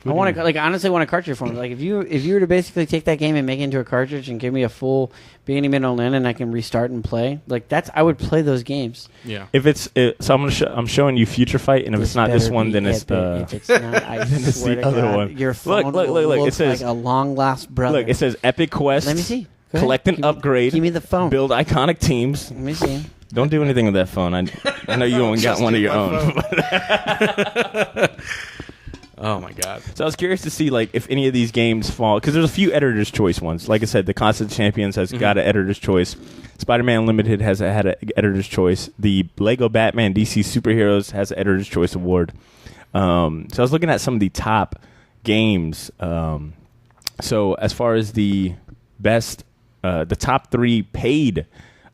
I want to honestly want a cartridge form. Like if you were to basically take that game and make it into a cartridge and give me a full beginning, middle, and end, and I can restart and play, like I would play those games. Yeah. If it's so, I'm showing you Future Fight, and if it's not this one, then it's the. If it's not, I it's swear the to other God, one. your phone Look, will look it says like a long lost brother. Look, it says Epic Quest. Let me see. Go ahead. Collect and Give me- upgrade. give me the phone. Build iconic teams. Let me see. Don't do anything with that phone. I know you only got one of your own. Oh my god! So I was curious to see like if any of these games fall, because there's a few editor's choice ones. Like I said, the Constant Champions has got an editor's choice. Spider-Man Unlimited has had an editor's choice. The Lego Batman DC Superheroes has an editor's choice award. So I was looking at some of the top games. So as far as the best, the top 3 paid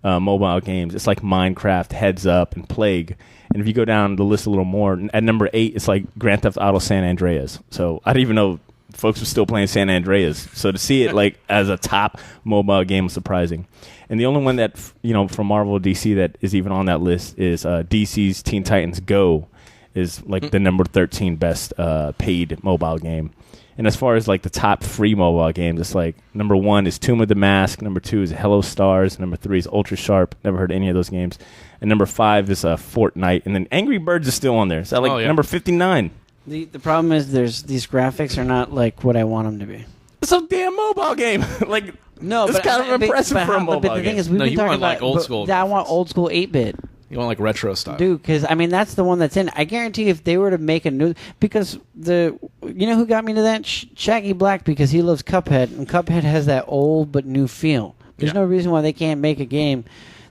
mobile games, it's like Minecraft, Heads Up, and Plague. And if you go down the list a little more, at number 8, it's like Grand Theft Auto San Andreas. So I didn't even know folks were still playing San Andreas. So to see it like as a top mobile game was surprising. And the only one that, from Marvel or DC that is even on that list is DC's Teen Titans Go is like the number 13 best paid mobile game. And as far as like the top free mobile games, it's like number 1 is Tomb of the Mask, number 2 is Hello Stars, number 3 is Ultra Sharp. Never heard of any of those games. And number 5 is Fortnite, and then Angry Birds is still on there. Is that like number 59? The problem is these graphics are not like what I want them to be. It's a damn mobile game. Like No, it's but kind of impressive for a mobile But the game. thing is, we've No, been you talking want, like, about old school I want graphics. old school 8-bit. You want like retro style, Dude, because that's the one that's in. I guarantee if they were to make a new, because who got me to that? Shaggy Black, because he loves Cuphead, and Cuphead has that old but new feel. There's no reason why they can't make a game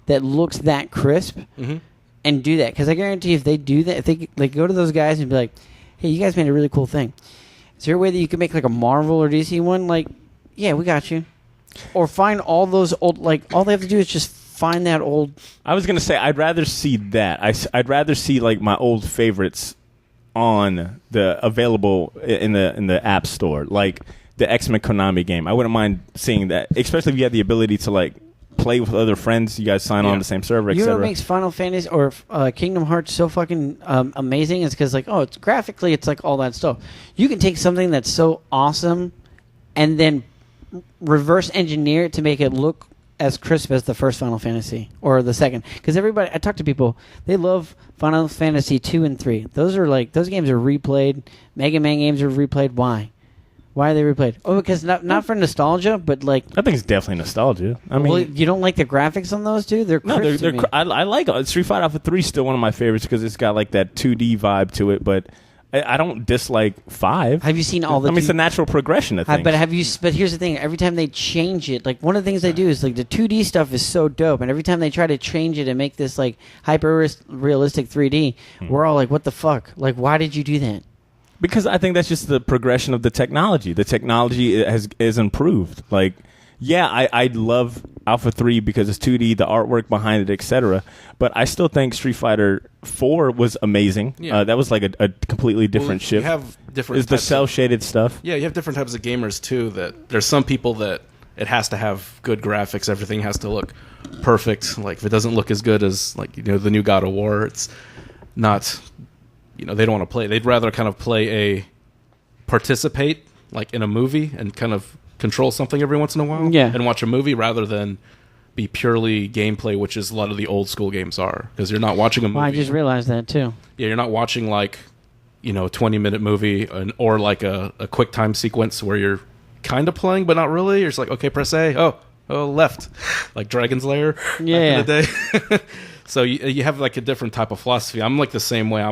that looks that crisp and do that. Because I guarantee if they do that, if they like go to those guys and be like, "Hey, you guys made a really cool thing. Is there a way that you can make like a Marvel or DC one?" Like, yeah, we got you. Or find all those old, like all they have to do is just find that old. I was gonna say I'd rather see that. I'd rather see like my old favorites on the available in the App Store, like the X-Men Konami game. I wouldn't mind seeing that, especially if you have the ability to like play with other friends. You guys sign on the same server, You know etc. what makes Final Fantasy or Kingdom Hearts so fucking amazing is because like it's graphically it's like all that stuff. You can take something that's so awesome and then reverse engineer it to make it look as crisp as the first Final Fantasy or the second. Because everybody, I talk to people, they love Final Fantasy 2 and 3. Those games are replayed. Mega Man games are replayed. Why? Why are they replayed? Oh, because not for nostalgia, but like. I think it's definitely nostalgia. I mean, well, you don't like the graphics on those two? They're crisp. no, to me. I like Street Fighter Alpha 3 is still one of my favorites because it's got like that 2D vibe to it, but I don't dislike 5. Have you seen all the? I mean, it's a natural progression of things. But here's the thing: every time they change it, like one of the things they do is like the 2D stuff is so dope, and every time they try to change it and make this like hyper realistic 3D, we're all like, "What the fuck? Like, why did you do that?" Because I think that's just the progression of the technology. The technology is improved. Like, yeah, I love Alpha 3 because it's 2D, the artwork behind it, etc. But I still think Street Fighter 4 was amazing. Yeah. That was like a completely different You shift. have different. Is the types of- cell-shaded stuff. Yeah, you have different types of gamers too. That there's some people that it has to have good graphics. Everything has to look perfect. Like if it doesn't look as good as like the new God of War, it's not. They don't want to play. They'd rather kind of participate like in a movie and kind of control something every once in a while. Yeah. And watch a movie rather than be purely gameplay, which is a lot of the old school games are. Because you're not watching a movie. Well, I just realized that too. Yeah, you're not watching like a 20-minute movie or like a quick time sequence where you're kind of playing but not really. You're just like, okay, press A. Oh, left, like Dragon's Lair. Yeah. Back in the day. So you have like a different type of philosophy. I'm like the same way.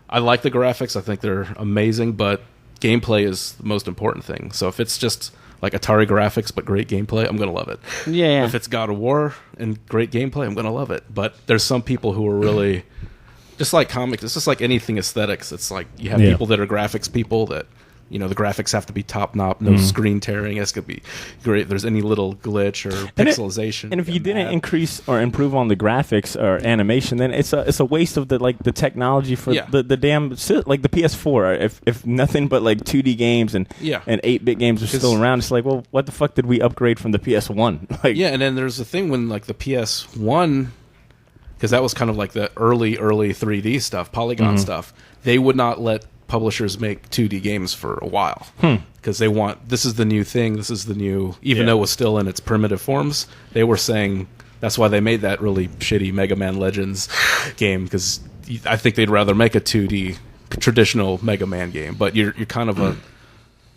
I like the graphics. I think they're amazing, but gameplay is the most important thing. So if it's just like Atari graphics but great gameplay, I'm gonna love it. Yeah. If it's God of War and great gameplay, I'm gonna love it. But there's some people who are really just like comics. It's just like anything aesthetics. It's like you have people that are graphics people that the graphics have to be top notch, no screen tearing. It's gonna be great. If there's any little glitch or pixelization, and if you didn't increase or improve on the graphics or animation, then it's a waste of the technology for the damn like the PS4. If nothing but like 2D games and 8-bit games are still around, it's like, well, what the fuck did we upgrade from the PS1? Like, and then there's the thing when like the PS1, because that was kind of like the early 3D stuff, polygon stuff. They would not let publishers make 2D games for a while because they want, this is the new thing, this is the new, even though it was still in its primitive forms, they were saying that's why they made that really shitty Mega Man Legends game, because I think they'd rather make a 2D traditional Mega Man game. But you're kind of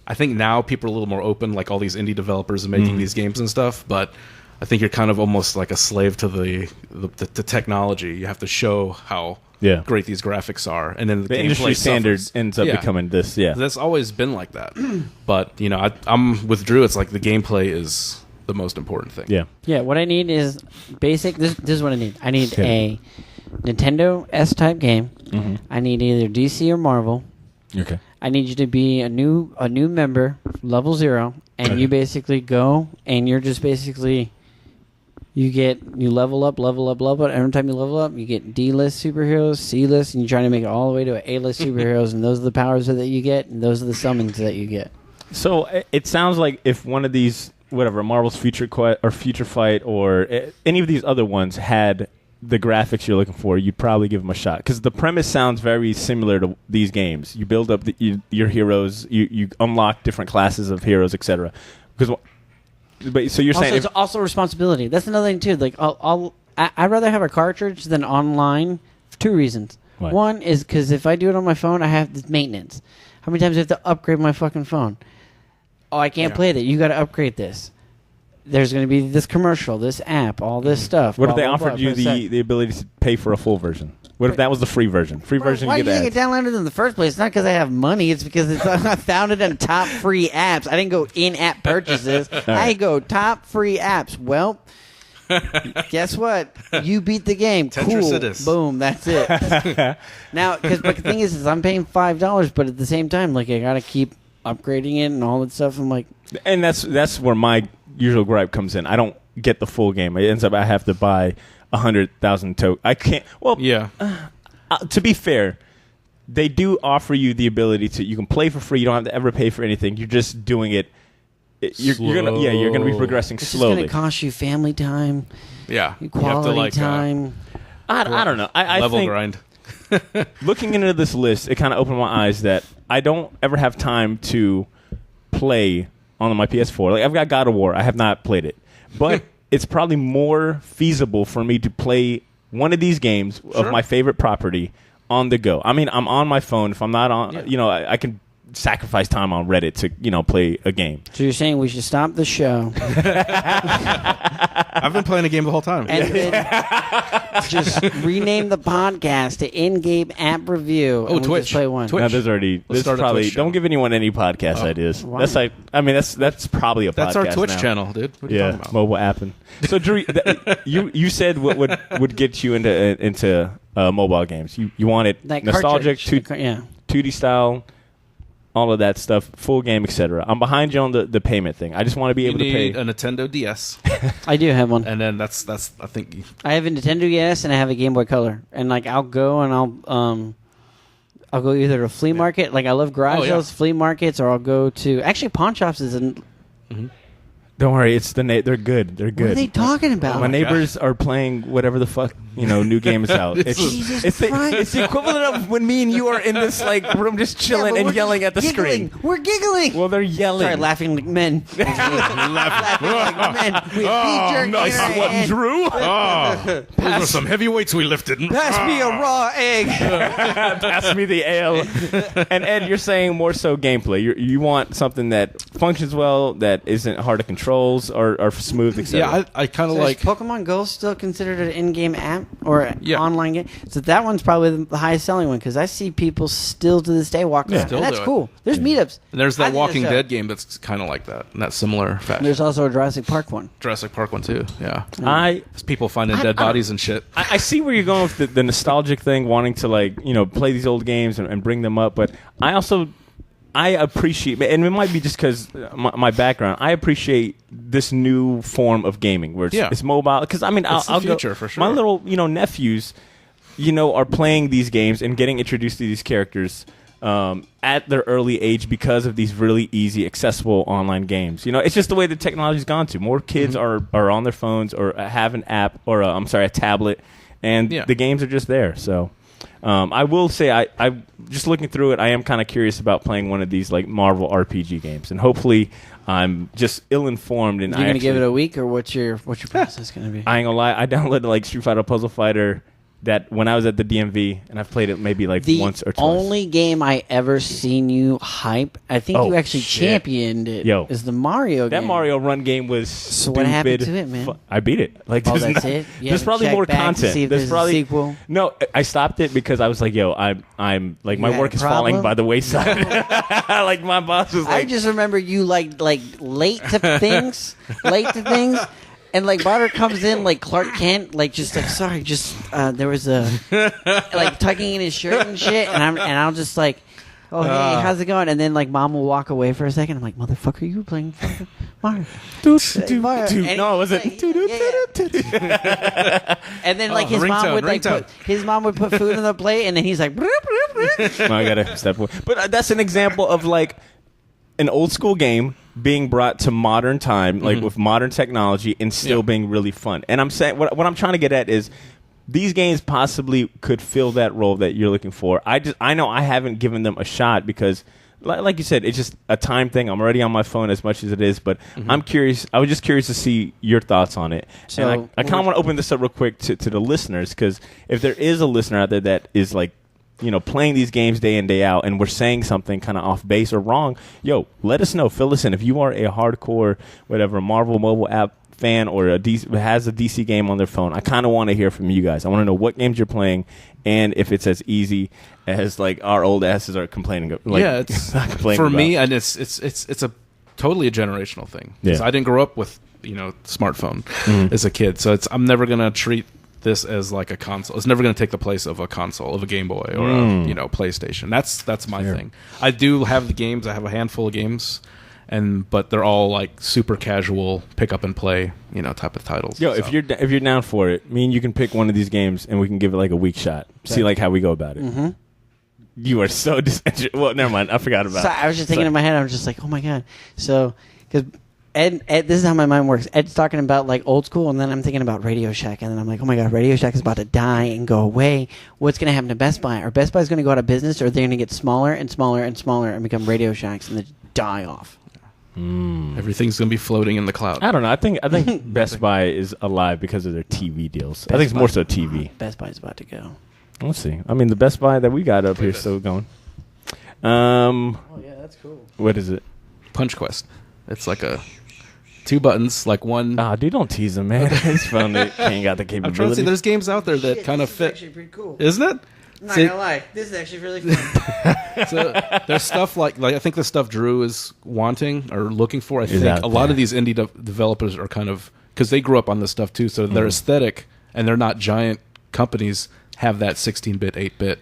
I think now people are a little more open, like all these indie developers are making these games and stuff, but I think you're kind of almost like a slave to the technology. You have to show how great these graphics are, and then the industry standard ends up becoming this. Yeah, that's always been like that. But I'm with Drew. It's like the gameplay is the most important thing. Yeah. What I need is basic. This is what I need. I need a Nintendo S-type game. I need either DC or Marvel. Okay. I need you to be a new member, level 0, and you basically go and you're just basically. You level up. Every time you level up, you get D-list superheroes, C-list, and you're trying to make it all the way to A-list superheroes, and those are the powers that you get, and those are the summons that you get. So it sounds like if one of these, whatever, Marvel's Future Fight or any of these other ones had the graphics you're looking for, you'd probably give them a shot. Because the premise sounds very similar to these games. You build up your heroes, you unlock different classes of heroes, etc. But so you're saying it's also responsibility. That's another thing too. Like I'd rather have a cartridge than online for 2 reasons. What? One is because if I do it on my phone, I have this maintenance. How many times do I have to upgrade my fucking phone? Oh, I can't play that. You got to upgrade this. There's going to be this commercial, this app, all this stuff. What if they offered you the ability to pay for a full version? What if that was the free version? Why do you think I downloaded it in the first place? It's not because I have money. It's because I found it in top free apps. I didn't go in-app purchases. I go top free apps. Well, guess what? You beat the game. Cool. Boom. That's it. Now, but the thing is I'm paying $5, but at the same time, like I got to keep upgrading it and all that stuff. I'm like, and that's where my usual gripe comes in. I don't get the full game. It ends up I have to buy 100,000 tokens. I can't. Well, to be fair, they do offer you the ability to. You can play for free. You don't have to ever pay for anything. You're just doing it. You're gonna be progressing slowly. It's gonna cost you family time. Yeah, quality time. I don't know. I level think grind. Looking into this list, it kind of opened my eyes that I don't ever have time to play on my PS4. Like I've got God of War. I have not played it, but. It's probably more feasible for me to play one of these games of my favorite property on the go. I mean, I'm on my phone. If I'm not on, I can sacrifice time on Reddit to, play a game. So you're saying we should stop the show. I've been playing a game the whole time. And then just rename the podcast to In-Game App Review. Oh, and Twitch. Just play one. No, there's already. This probably don't give anyone any podcast ideas. Wow. That's probably a podcast. That's our Twitch now. channel, dude. What are you talking about? Mobile apping. So, Drew, you said what would get you into mobile games. You wanted that nostalgic, 2D style. All of that stuff, full game, etc. I'm behind you on the payment thing. I just want to be able to pay. You need a Nintendo DS. I do have one, and then that's I think I have a Nintendo DS and I have a Game Boy Color. And like I'll go and I'll go either to a flea market. Like I love garage sales, flea markets, or I'll go to actually pawn shops. Don't worry, it's they're good. They're good. What are they talking about? My neighbors are playing whatever the fuck new game is out. It's the equivalent of when me and you are in this room just chilling and yelling at the screen. We're giggling. Well, they're yelling. Sorry, laughing like men. laughing like men. We featured nice one, Drew. Those were some heavyweights we lifted. Pass me a raw egg. Pass me the ale. And Ed, you're saying more so gameplay. You want something that functions well, that isn't hard to control. Are smooth, etc. Yeah, I kind of like Pokemon Go still considered an in-game app or online game. So that one's probably the highest selling one because I see people still to this day walking around. And that's cool. There's meetups. And there's that Walking Dead game that's kind of like that, in that similar fashion. There's also a Jurassic Park one. Jurassic Park one too. Yeah. There's people finding dead bodies and shit. I see where you're going with the nostalgic thing, wanting to play these old games and bring them up, but I also I appreciate, and it might be just because my background. I appreciate this new form of gaming where it's mobile. Because I mean, I'll future go, for sure. My little nephews, are playing these games and getting introduced to these characters at their early age because of these really easy, accessible online games. It's just the way the technology's gone to. More kids are on their phones or have an app or a tablet, and the games are just there. So. I will say, I just looking through it, I am kind of curious about playing one of these like Marvel RPG games, and hopefully I'm just ill-informed. And you're gonna give it a week, or what's your process gonna be? I ain't gonna lie, I downloaded like Street Fighter Puzzle Fighter that when I was at the DMV, and I've played it maybe like once or twice. The only game I ever seen you hype, I think you actually championed it. Is the Mario game. That Mario Run game was so what happened to it, man? I beat it. Like, that's it. There's probably more content. See if there's probably a sequel. No, I stopped it because I was like, I'm like my work is falling by the wayside. Like my boss was like, I just remember you like late to things. And like Barter comes in like Clark Kent, like just like sorry, just there was a like tugging in his shirt and shit, and I'm just like, oh hey, how's it going? And then like Mom will walk away for a second. I'm like, motherfucker, you were playing fucking Mario? No, it wasn't. And then like his mom would put food on the plate, and then he's like, no, I gotta step away. But that's an example of like an old school game being brought to modern time, like with modern technology, and still being really fun. And I'm saying what I'm trying to get at is these games possibly could fill that role that you're looking for. I know I haven't given them a shot because, like you said, it's just a time thing. I'm already on my phone as much as it is, but I'm curious. I was just curious to see your thoughts on it. So and I kind of want to open this up real quick to the listeners, because if there is a listener out there that is like, playing these games day in, day out, and we're saying something kind of off base or wrong, let us know. Fill us in. If you are a hardcore, whatever, Marvel mobile app fan or has a DC game on their phone, I kind of want to hear from you guys. I want to know what games you're playing, and if it's as easy as like our old asses are complaining. Like, it's for me, and it's a totally a generational thing. Yeah. I didn't grow up with smartphone as a kid, so I'm never gonna treat this as like a console. It's never going to take the place of a console, of a Game Boy or a PlayStation. That's my thing. I do have the games. I have a handful of games, but they're all like super casual, pick up and play, type of titles. If you're down for it, you can pick one of these games and we can give it like a week shot. See like how we go about it. You are so disinterested. Well, never mind. I forgot about it. I was just thinking in my head. I was just like, oh my god. So because Ed, this is how my mind works. Ed's talking about like old school, and then I'm thinking about Radio Shack, and then I'm like, oh my god, Radio Shack is about to die and go away. What's going to happen to Best Buy? Are Best Buy's going to go out of business, or are they going to get smaller and smaller and smaller and become Radio Shacks and then die off? Everything's going to be floating in the cloud. I don't know. I think Best Buy is alive because of their TV deals. I think it's more so TV. Best Buy's about to go. We'll see. The Best Buy that we got up here is still going. Oh yeah, that's cool. What is it? Punch Quest. It's like a 2 buttons, like one. Dude, don't tease him, man. His phone ain't got the capability. I'm trying to see. There's games out there that kind of fit. Actually, pretty cool. Isn't it? I'm not gonna lie. This is actually really fun. So there's stuff like I think the stuff Drew is wanting or looking for. I think a lot of these indie developers are kind of, because they grew up on this stuff too. So their aesthetic, and they're not giant companies, have that 16-bit, 8-bit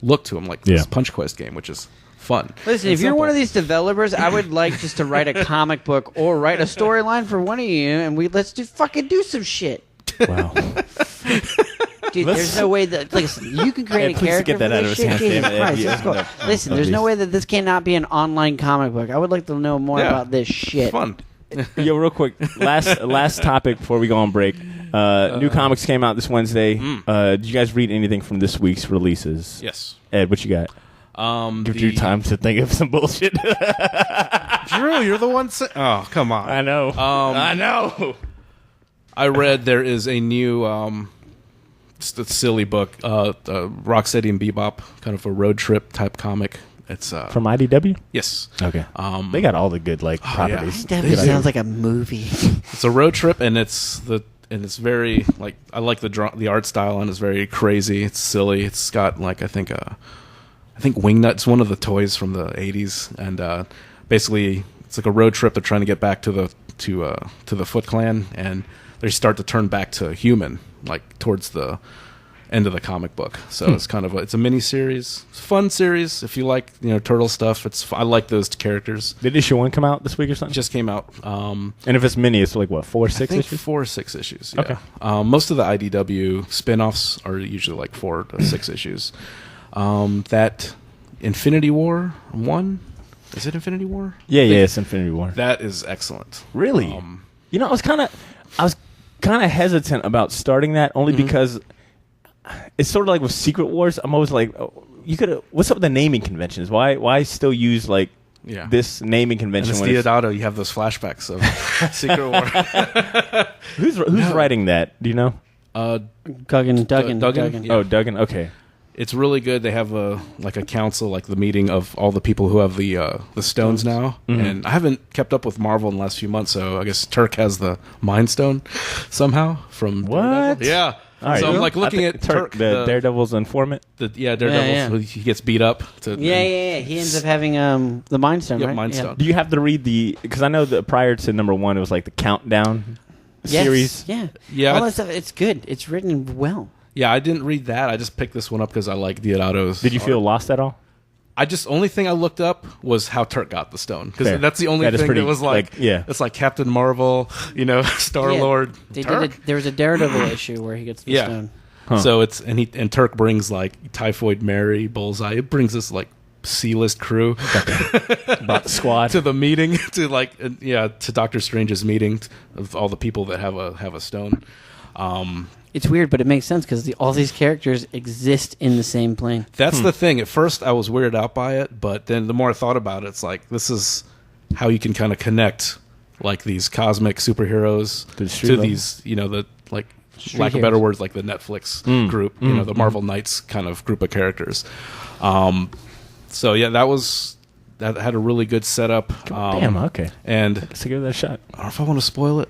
look to them, like this Punch Quest game, which is fun. Listen, if you're one of these developers, I would like just to write a comic book or write a storyline for one of you, and let's fucking do some shit. Wow. Dude, there's no way that listen, you can create a character get that for out this of his shit. hand. Jesus Christ, listen, there's no way that this cannot be an online comic book. I would like to know more about this shit. It's fun. Yo, real quick, last topic before we go on break. New comics came out this Wednesday. Did you guys read anything from this week's releases? Yes. Ed, what you got? Give Drew time to think of some bullshit. Drew, you're the one. Oh, come on. I know. I know. I read there is a new, just a silly book, Rocksteady and Bebop, kind of a road trip type comic. It's from IDW. Yes. Okay. They got all the good properties. That sounds like a movie. It's a road trip, and it's very I like the art style, and it's very crazy. It's silly. It's got I think Wingnut's one of the toys from the 80s, and basically it's like a road trip. They're trying to get back to the Foot Clan, and they start to turn back to human, towards the end of the comic book. So it's kind of it's a mini series, it's a fun series if you like turtle stuff. I like those characters. Did issue 1 come out this week or something? Just came out. And if it's mini, it's like what, 4 or 6 I think issues? 4 or 6 issues. Yeah. Okay. Most of the IDW spin-offs are usually like 4 to 6 issues. That Infinity War 1. Is it Infinity War? Yeah, it's Infinity War. That is excellent. Really? I was kind of hesitant about starting that only because it's sort of like with Secret Wars. I'm always like, what's up with the naming conventions? Why still use like this naming convention? And it's Deodato, you have those flashbacks of Secret War. Who's writing that? Do you know? Duggan. Yeah. Oh, Duggan. Okay. It's really good. They have a council, like the meeting of all the people who have the stones now. And I haven't kept up with Marvel in the last few months, so I guess Turk has the Mind Stone somehow from What? Daredevil. Yeah. All right. So I'm like looking at Turk, the Daredevil's informant. Daredevil. Yeah. He gets beat up. Yeah. He ends up having the Mind Stone, Yep, right? Mind Yeah. Stone. Do you have to read because I know that prior to number 1, it was like the countdown series. Yeah. Yeah, All that stuff. It's good. It's written well. Yeah, I didn't read that. I just picked this one up because I like Deodato's. Did you feel lost at all? Only thing I looked up was how Turk got the stone, because Fair. that's the only That is thing pretty, that was like it's like Captain Marvel, Star Lord. Yeah, there was a Daredevil issue where he gets the stone. Huh. So it's and Turk brings like Typhoid Mary, Bullseye. It brings this like C-list crew About the squad. to the meeting to Doctor Strange's meeting of all the people that have a stone. It's weird, but it makes sense because all these characters exist in the same plane. That's the thing. At first, I was weirded out by it, but then the more I thought about it, it's like this is how you can kind of connect like these cosmic superheroes to these, the like Street lack of heroes. better words, like the Netflix group, the Marvel Knights kind of group of characters. So yeah, that had a really good setup. Damn. Okay. And Let's give that a shot. I don't know if I want to spoil it.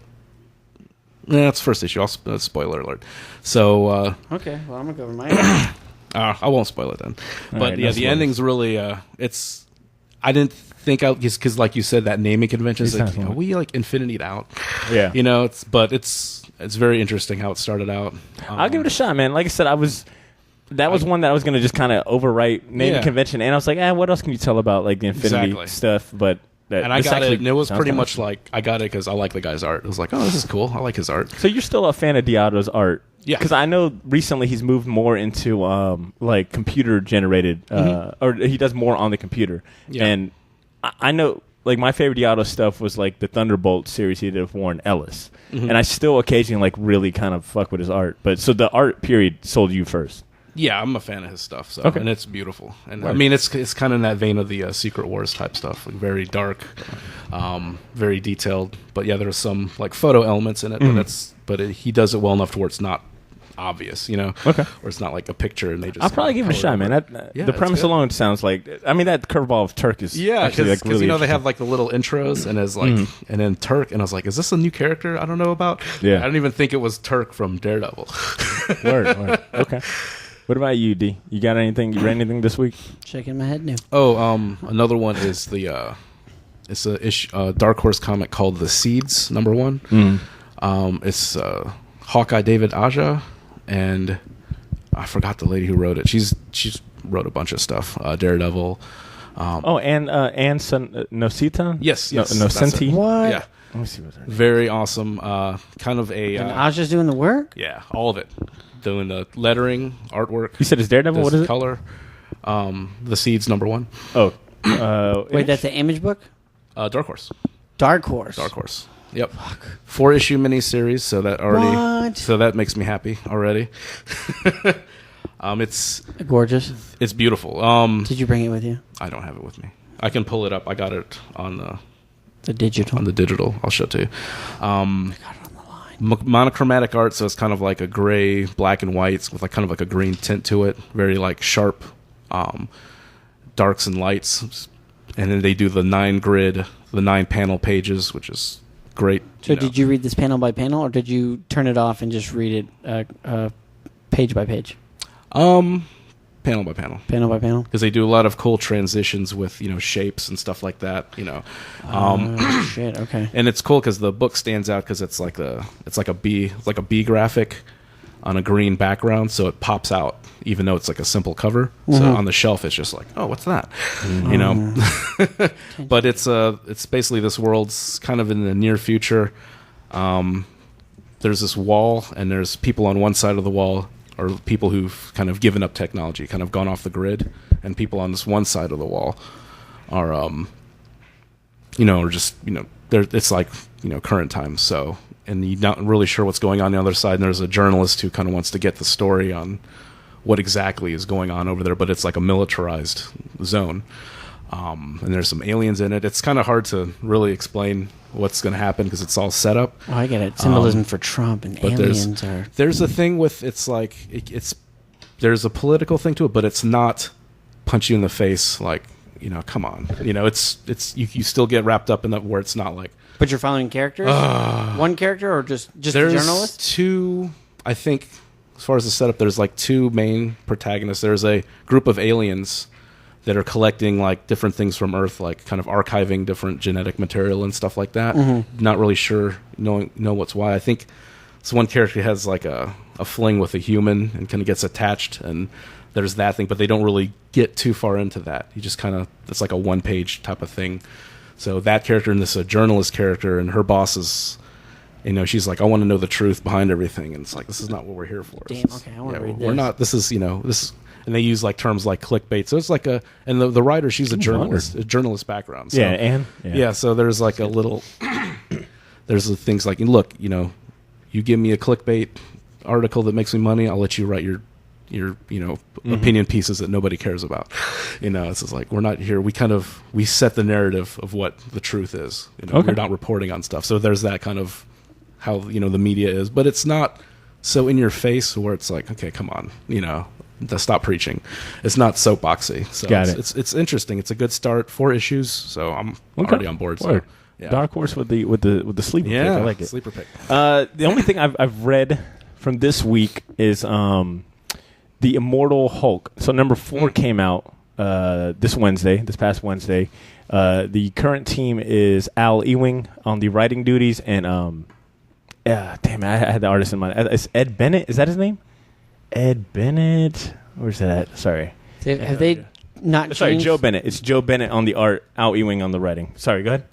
Yeah, it's first issue. Spoiler alert. So Okay, well, I'm going to go over my I won't spoil it then. All But right, no the spoilers. ending's really it's. I didn't think out because like you said, that naming convention is like, Exactly. we like infinity'd out. Yeah. It's very interesting how it started out. I'll give it a shot, man. Like I said, that was one that I was going to just kind of overwrite naming convention, and I was like, what else can you tell about like the Infinity Exactly. stuff? But And I this got it, actually and it was sounds pretty kinda- much like I got it because I like the guy's art. It was like, oh, this is cool. I like his art. So you're still a fan of Deoda's art? Yeah. Because I know recently he's moved more into like computer generated, or he does more on the computer. Yeah. And I know like my favorite Deodato stuff was like the Thunderbolt series he did with Warren Ellis, and I still occasionally like really kind of fuck with his art. But so the art period sold you first. Yeah, I'm a fan of his stuff, so Okay. and it's beautiful. And I Right. mean, it's kind of in that vein of the Secret Wars type stuff, like very dark, very detailed. But yeah, there's some like photo elements in it, but he does it well enough to where it's not obvious, Okay. or it's not like a picture and they just. I'll probably give it a color shot, man. over. That, Yeah, the it's premise good. alone sounds like. I mean, that curveball of Turk is Yeah, actually because like really they interesting. have like the little intros and as like and then Turk, and I was like, is this a new character I don't know about? Yeah. I didn't even think it was Turk from Daredevil. Word. Okay. What about you, D? You got anything? You read anything this week? Shaking my head new. Another one is it's a Dark Horse comic called The Seeds #1. It's Hawkeye David Aja, and I forgot the lady who wrote it. She's wrote a bunch of stuff. Daredevil. And Nosita? Yes, No, that's it. Nocenti? What? Yeah, Let me see what's her name. very awesome. Kind of a And I was just doing the work? yeah, all of it. Doing the lettering, artwork. You said it's Daredevil? What is it? Color. The Seeds #1. Oh. Wait, that's the image book? Dark Horse. Dark Horse. Dark Horse. Yep. 4-issue miniseries, so that already What? so that makes me happy already. It's Gorgeous. beautiful. Did you bring it with you? I don't have it with me. I can pull it up. I got it on The digital. the digital. I'll show it to you. Monochromatic art, so it's kind of like a gray, black and whites with like kind of like a green tint to it. Very like sharp darks and lights. And then they do the 9 grid, the 9 panel pages, which is great. So did you read this panel by panel, or did you turn it off and just read it page by page? Panel by panel. Panel by panel? Because they do a lot of cool transitions with shapes and stuff like that. Shit, okay. And it's cool because the book stands out because it's like a B graphic. on a green background, so it pops out, even though it's like a simple cover. So on the shelf, it's just like, oh, what's that? You know. But it's basically this world's kind of in the near future. There's this wall, and there's people on one side of the wall, or people who've kind of given up technology, kind of gone off the grid, and people on this one side of the wall are, are just, it's like, current times. So, and you're not really sure what's going on the other side. And there's a journalist who kind of wants to get the story on what exactly is going on over there, but it's like a militarized zone. And there's some aliens in it. It's kind of hard to really explain what's going to happen because it's all set up. Oh, I get it. Symbolism for Trump and aliens are. There's a thing with it's like there's a political thing to it, but it's not punch you in the face like come on. It's you still get wrapped up in that where it's not like. But you're following characters? One character or just a journalist? Two, I think, as far as the setup, there's like two main protagonists. There's a group of aliens that are collecting like different things from Earth, like kind of archiving different genetic material and stuff like that. Not really sure, know what's why. I think this one character has like a fling with a human and kind of gets attached, and there's that thing, but they don't really get too far into that. You just kind of, it's like a one-page type of thing. So that character and this journalist character, and her boss is, she's like, I want to know the truth behind everything, and it's like, this is not what we're here for. Damn, okay, I want to read this. We're not. This is, this, and they use like terms like clickbait. So it's like and the writer, she's a journalist background. So, yeah. So there's like a little, there's the things like, look, you give me a clickbait article that makes me money, I'll let you write your opinion pieces that nobody cares about. It's just like, we're not here. We set the narrative of what the truth is. We're not reporting on stuff. So there's that kind of how, the media is, but it's not so in your face where it's like, okay, come on, to stop preaching. It's not soapboxy. So it's interesting. It's a good start. 4 issues. So I'm already on board. So, yeah. Dark horse with the sleeper pick. I like it. Sleeper pick. The only thing I've read from this week is, The Immortal Hulk. So number 4 came out this past Wednesday. The current team is Al Ewing on the writing duties, and I had the artist in mind. It's Ed Bennett. Is that his name? Ed Bennett. Where's that at? Sorry. Have they not changed? Sorry, Joe Bennett. It's Joe Bennett on the art, Al Ewing on the writing. Sorry, go ahead.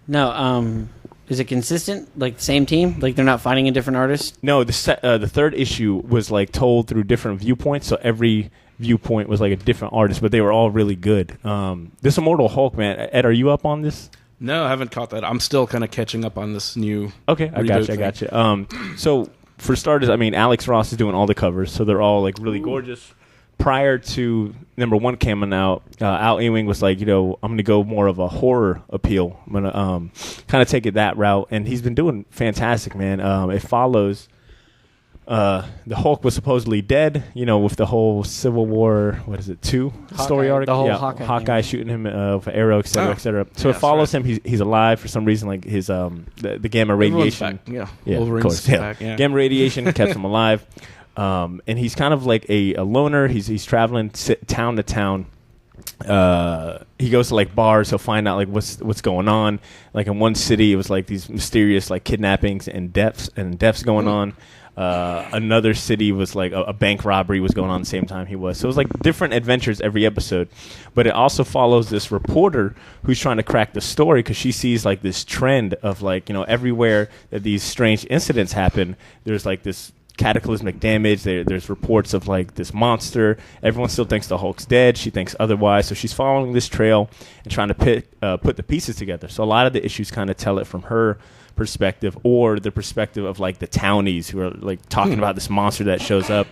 No, is it consistent? Like the same team? Like they're not finding a different artist? No, the 3rd issue was like told through different viewpoints, so every viewpoint was like a different artist, but they were all really good. This Immortal Hulk, man. Ed, are you up on this? No, I haven't caught that. I'm still kind of catching up on this new. Okay, I got you. So for starters, I mean, Alex Ross is doing all the covers, so they're all like really gorgeous. Prior to number 1 coming out, Al Ewing was like, I'm going to go more of a horror appeal. I'm going to kind of take it that route, and he's been doing fantastic, man. It follows the Hulk was supposedly dead, with the whole Civil War, 2 story arc? The whole Hawkeye shooting him with an arrow, et cetera, et cetera. So it follows him. He's alive for some reason, like his the gamma radiation. Yeah, of course. Back, yeah. Gamma radiation kept him alive. And he's kind of like a loner. He's traveling town to town. He goes to like bars. He'll find out like what's going on. Like in one city, it was like these mysterious like kidnappings and deaths going on. Another city was like a bank robbery was going on at the same time he was. So it was like different adventures every episode. But it also follows this reporter who's trying to crack the story because she sees like this trend of like, everywhere that these strange incidents happen, there's like this cataclysmic damage. There's reports of like this monster. Everyone still thinks the Hulk's dead. She thinks otherwise. So she's following this trail and trying to put the pieces together. So a lot of the issues kind of tell it from her perspective or the perspective of like the townies who are like talking about this monster that shows up.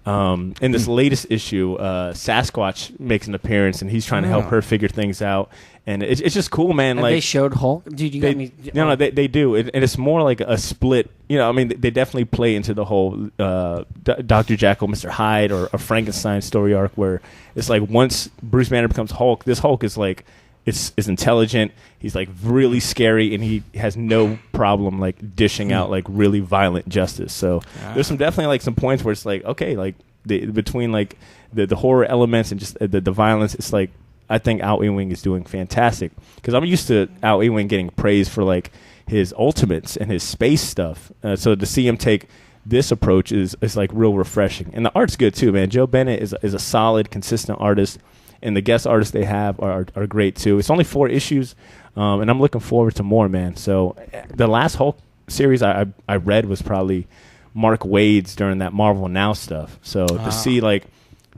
In this latest issue, Sasquatch makes an appearance and he's trying to help her figure things out. And it's just cool, man. Have like they showed Hulk? Dude, you got me. No, they do, and it's more like a split. I mean, they definitely play into the whole Dr. Jekyll, Mr. Hyde, or a Frankenstein story arc where it's like once Bruce Banner becomes Hulk, this Hulk is like is intelligent. He's like really scary, and he has no problem like dishing out like really violent justice. So there's definitely like some points where it's like okay, like between like the horror elements and just the violence, it's like. I think Al Ewing is doing fantastic because I'm used to Al Ewing getting praise for like his ultimates and his space stuff. So to see him take this approach is like real refreshing, and the art's good too, man. Joe Bennett is a solid, consistent artist, and the guest artists they have are great too. It's only 4 issues, and I'm looking forward to more, man. So the last Hulk series I read was probably Mark Waid's during that Marvel Now stuff. So to see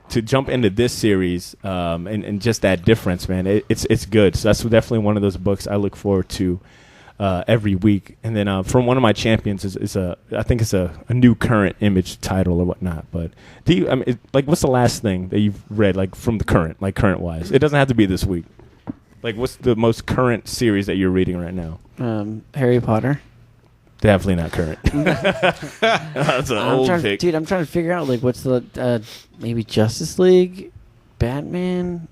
to jump into this series and just that difference, man, it's good. So that's definitely one of those books I look forward to every week. And then from one of my champions I think it's a new current Image title or whatnot. But what's the last thing that you've read from the current wise? It doesn't have to be this week. What's the most current series that you're reading right now? Harry Potter. Definitely not current. That's an old pick. Dude, I'm trying to figure out what's the maybe Justice League, Batman.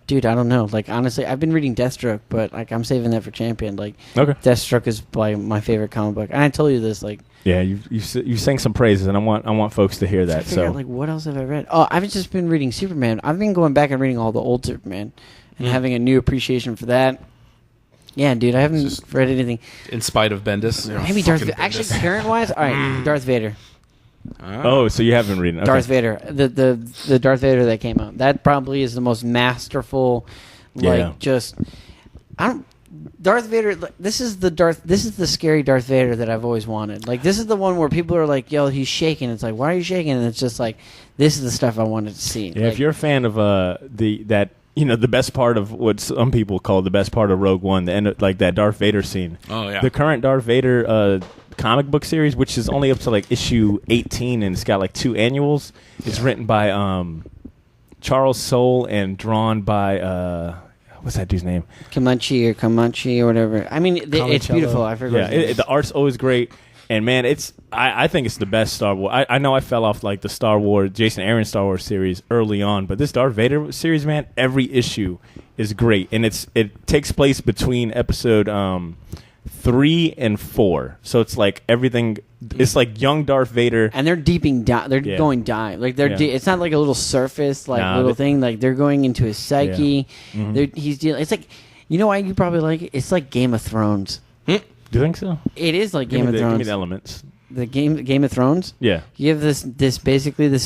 Dude, I don't know. Honestly, I've been reading Deathstroke, but I'm saving that for Champion. Okay. Deathstroke is my favorite comic book, and I told you this. Yeah, you sang some praises, and I want folks to hear that. So, what else have I read? Oh, I've just been reading Superman. I've been going back and reading all the old Superman, and having a new appreciation for that. Yeah, dude, I haven't read anything. In spite of Bendis. Maybe Darth Vader. Actually, current-wise, all right, Darth Vader. Oh, so you haven't read it. Okay. Darth Vader. The Darth Vader that came out. That probably is the most masterful, Darth Vader, this is the scary Darth Vader that I've always wanted. This is the one where people are like, yo, he's shaking. It's like, why are you shaking? And it's just this is the stuff I wanted to see. Yeah, if you're a fan of the best part of what some people call the best part of Rogue One, the end of, that Darth Vader scene. Oh yeah. The current Darth Vader comic book series, which is only up to issue 18, and it's got 2 annuals. It's written by Charles Soule and drawn by what's that dude's name? Comanche or whatever. I mean, it's beautiful. I forgot. Yeah, the art's always great. And man, I think it's the best Star Wars. I know I fell off the Star Wars, Jason Aaron Star Wars series early on, but this Darth Vader series, man, every issue is great, and it takes place between episode 3 and 4. So it's everything. It's young Darth Vader, and they're deeping down. They're going down. It's not a little surface little thing. They're going into his psyche. Yeah. Mm-hmm. He's dealing. It's why you probably like it. It's like Game of Thrones. Do you think so? It is like Game of Thrones. Give me the elements. The Game of Thrones? Yeah. You have this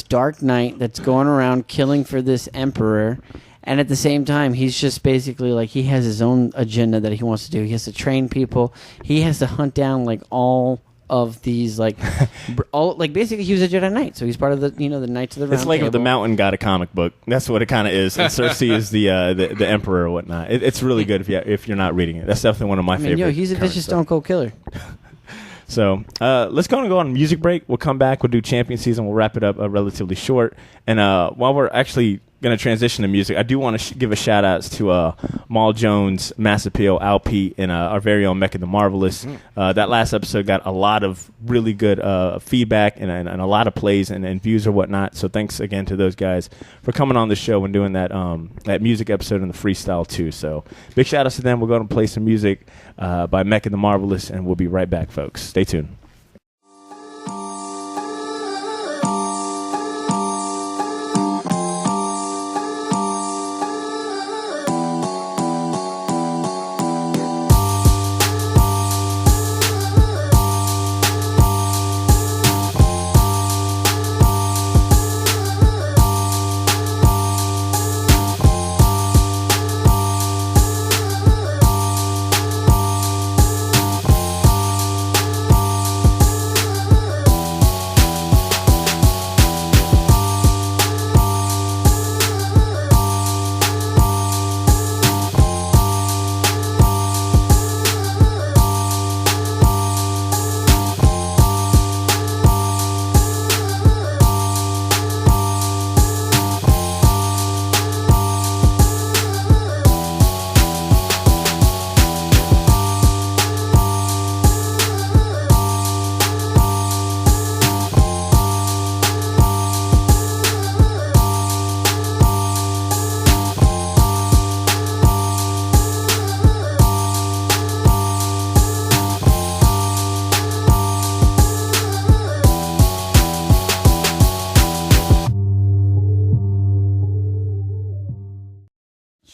dark knight that's going around killing for this emperor, and at the same time, he's just basically he has his own agenda that he wants to do. He has to train people. He has to hunt down all of these basically he was a Jedi Knight, so he's part of the the Knights of the Round It's like Table. if the Mountain got a comic book. That's what it kind of is. And Cersei is the emperor or whatnot. It's really good if you're not reading it. That's definitely one of my favorite. He's a vicious Stone Cold Killer. So let's go on music break. We'll come back. We'll do champion season. We'll wrap it up relatively short. And while we're actually going to transition to music, I do want to give a shout outs to Maul Jones, Mass Appeal, Al Pete, and our very own Mecca the Marvelous. That last episode got a lot of really good feedback and a lot of plays and views or whatnot. So thanks again to those guys for coming on the show and doing that music episode and the freestyle too. So big shout outs to them. We're going to play some music by Mecca the Marvelous, and we'll be right back, folks. Stay tuned.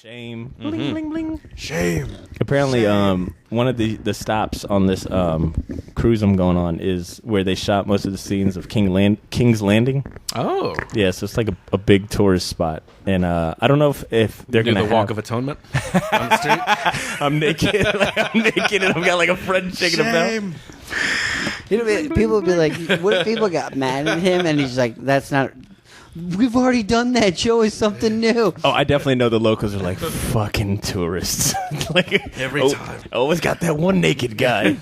Shame. Bling, bling, bling. Shame. Apparently, one of the stops on this cruise I'm going on is where they shot most of the scenes of King's Landing. Oh. Yeah, so it's like a big tourist spot. And I don't know if they're Do going to the Walk of Atonement on the street. I'm naked. I'm naked and I've got like a friend shaking a bell. People would be like, what if people got mad at him and he's like, that's not... We've already done that. Show us something new. Oh, I definitely know the locals are like fucking tourists. Like Every time. Always got that one naked guy.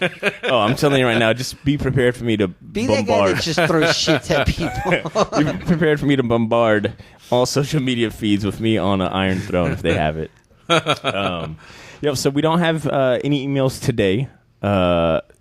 Oh, I'm telling you right now, just be prepared for me to Be that guy bombard. that just throws shit at people. Be prepared for me to bombard all social media feeds with me on an Iron Throne if they have it. So we don't have any emails today.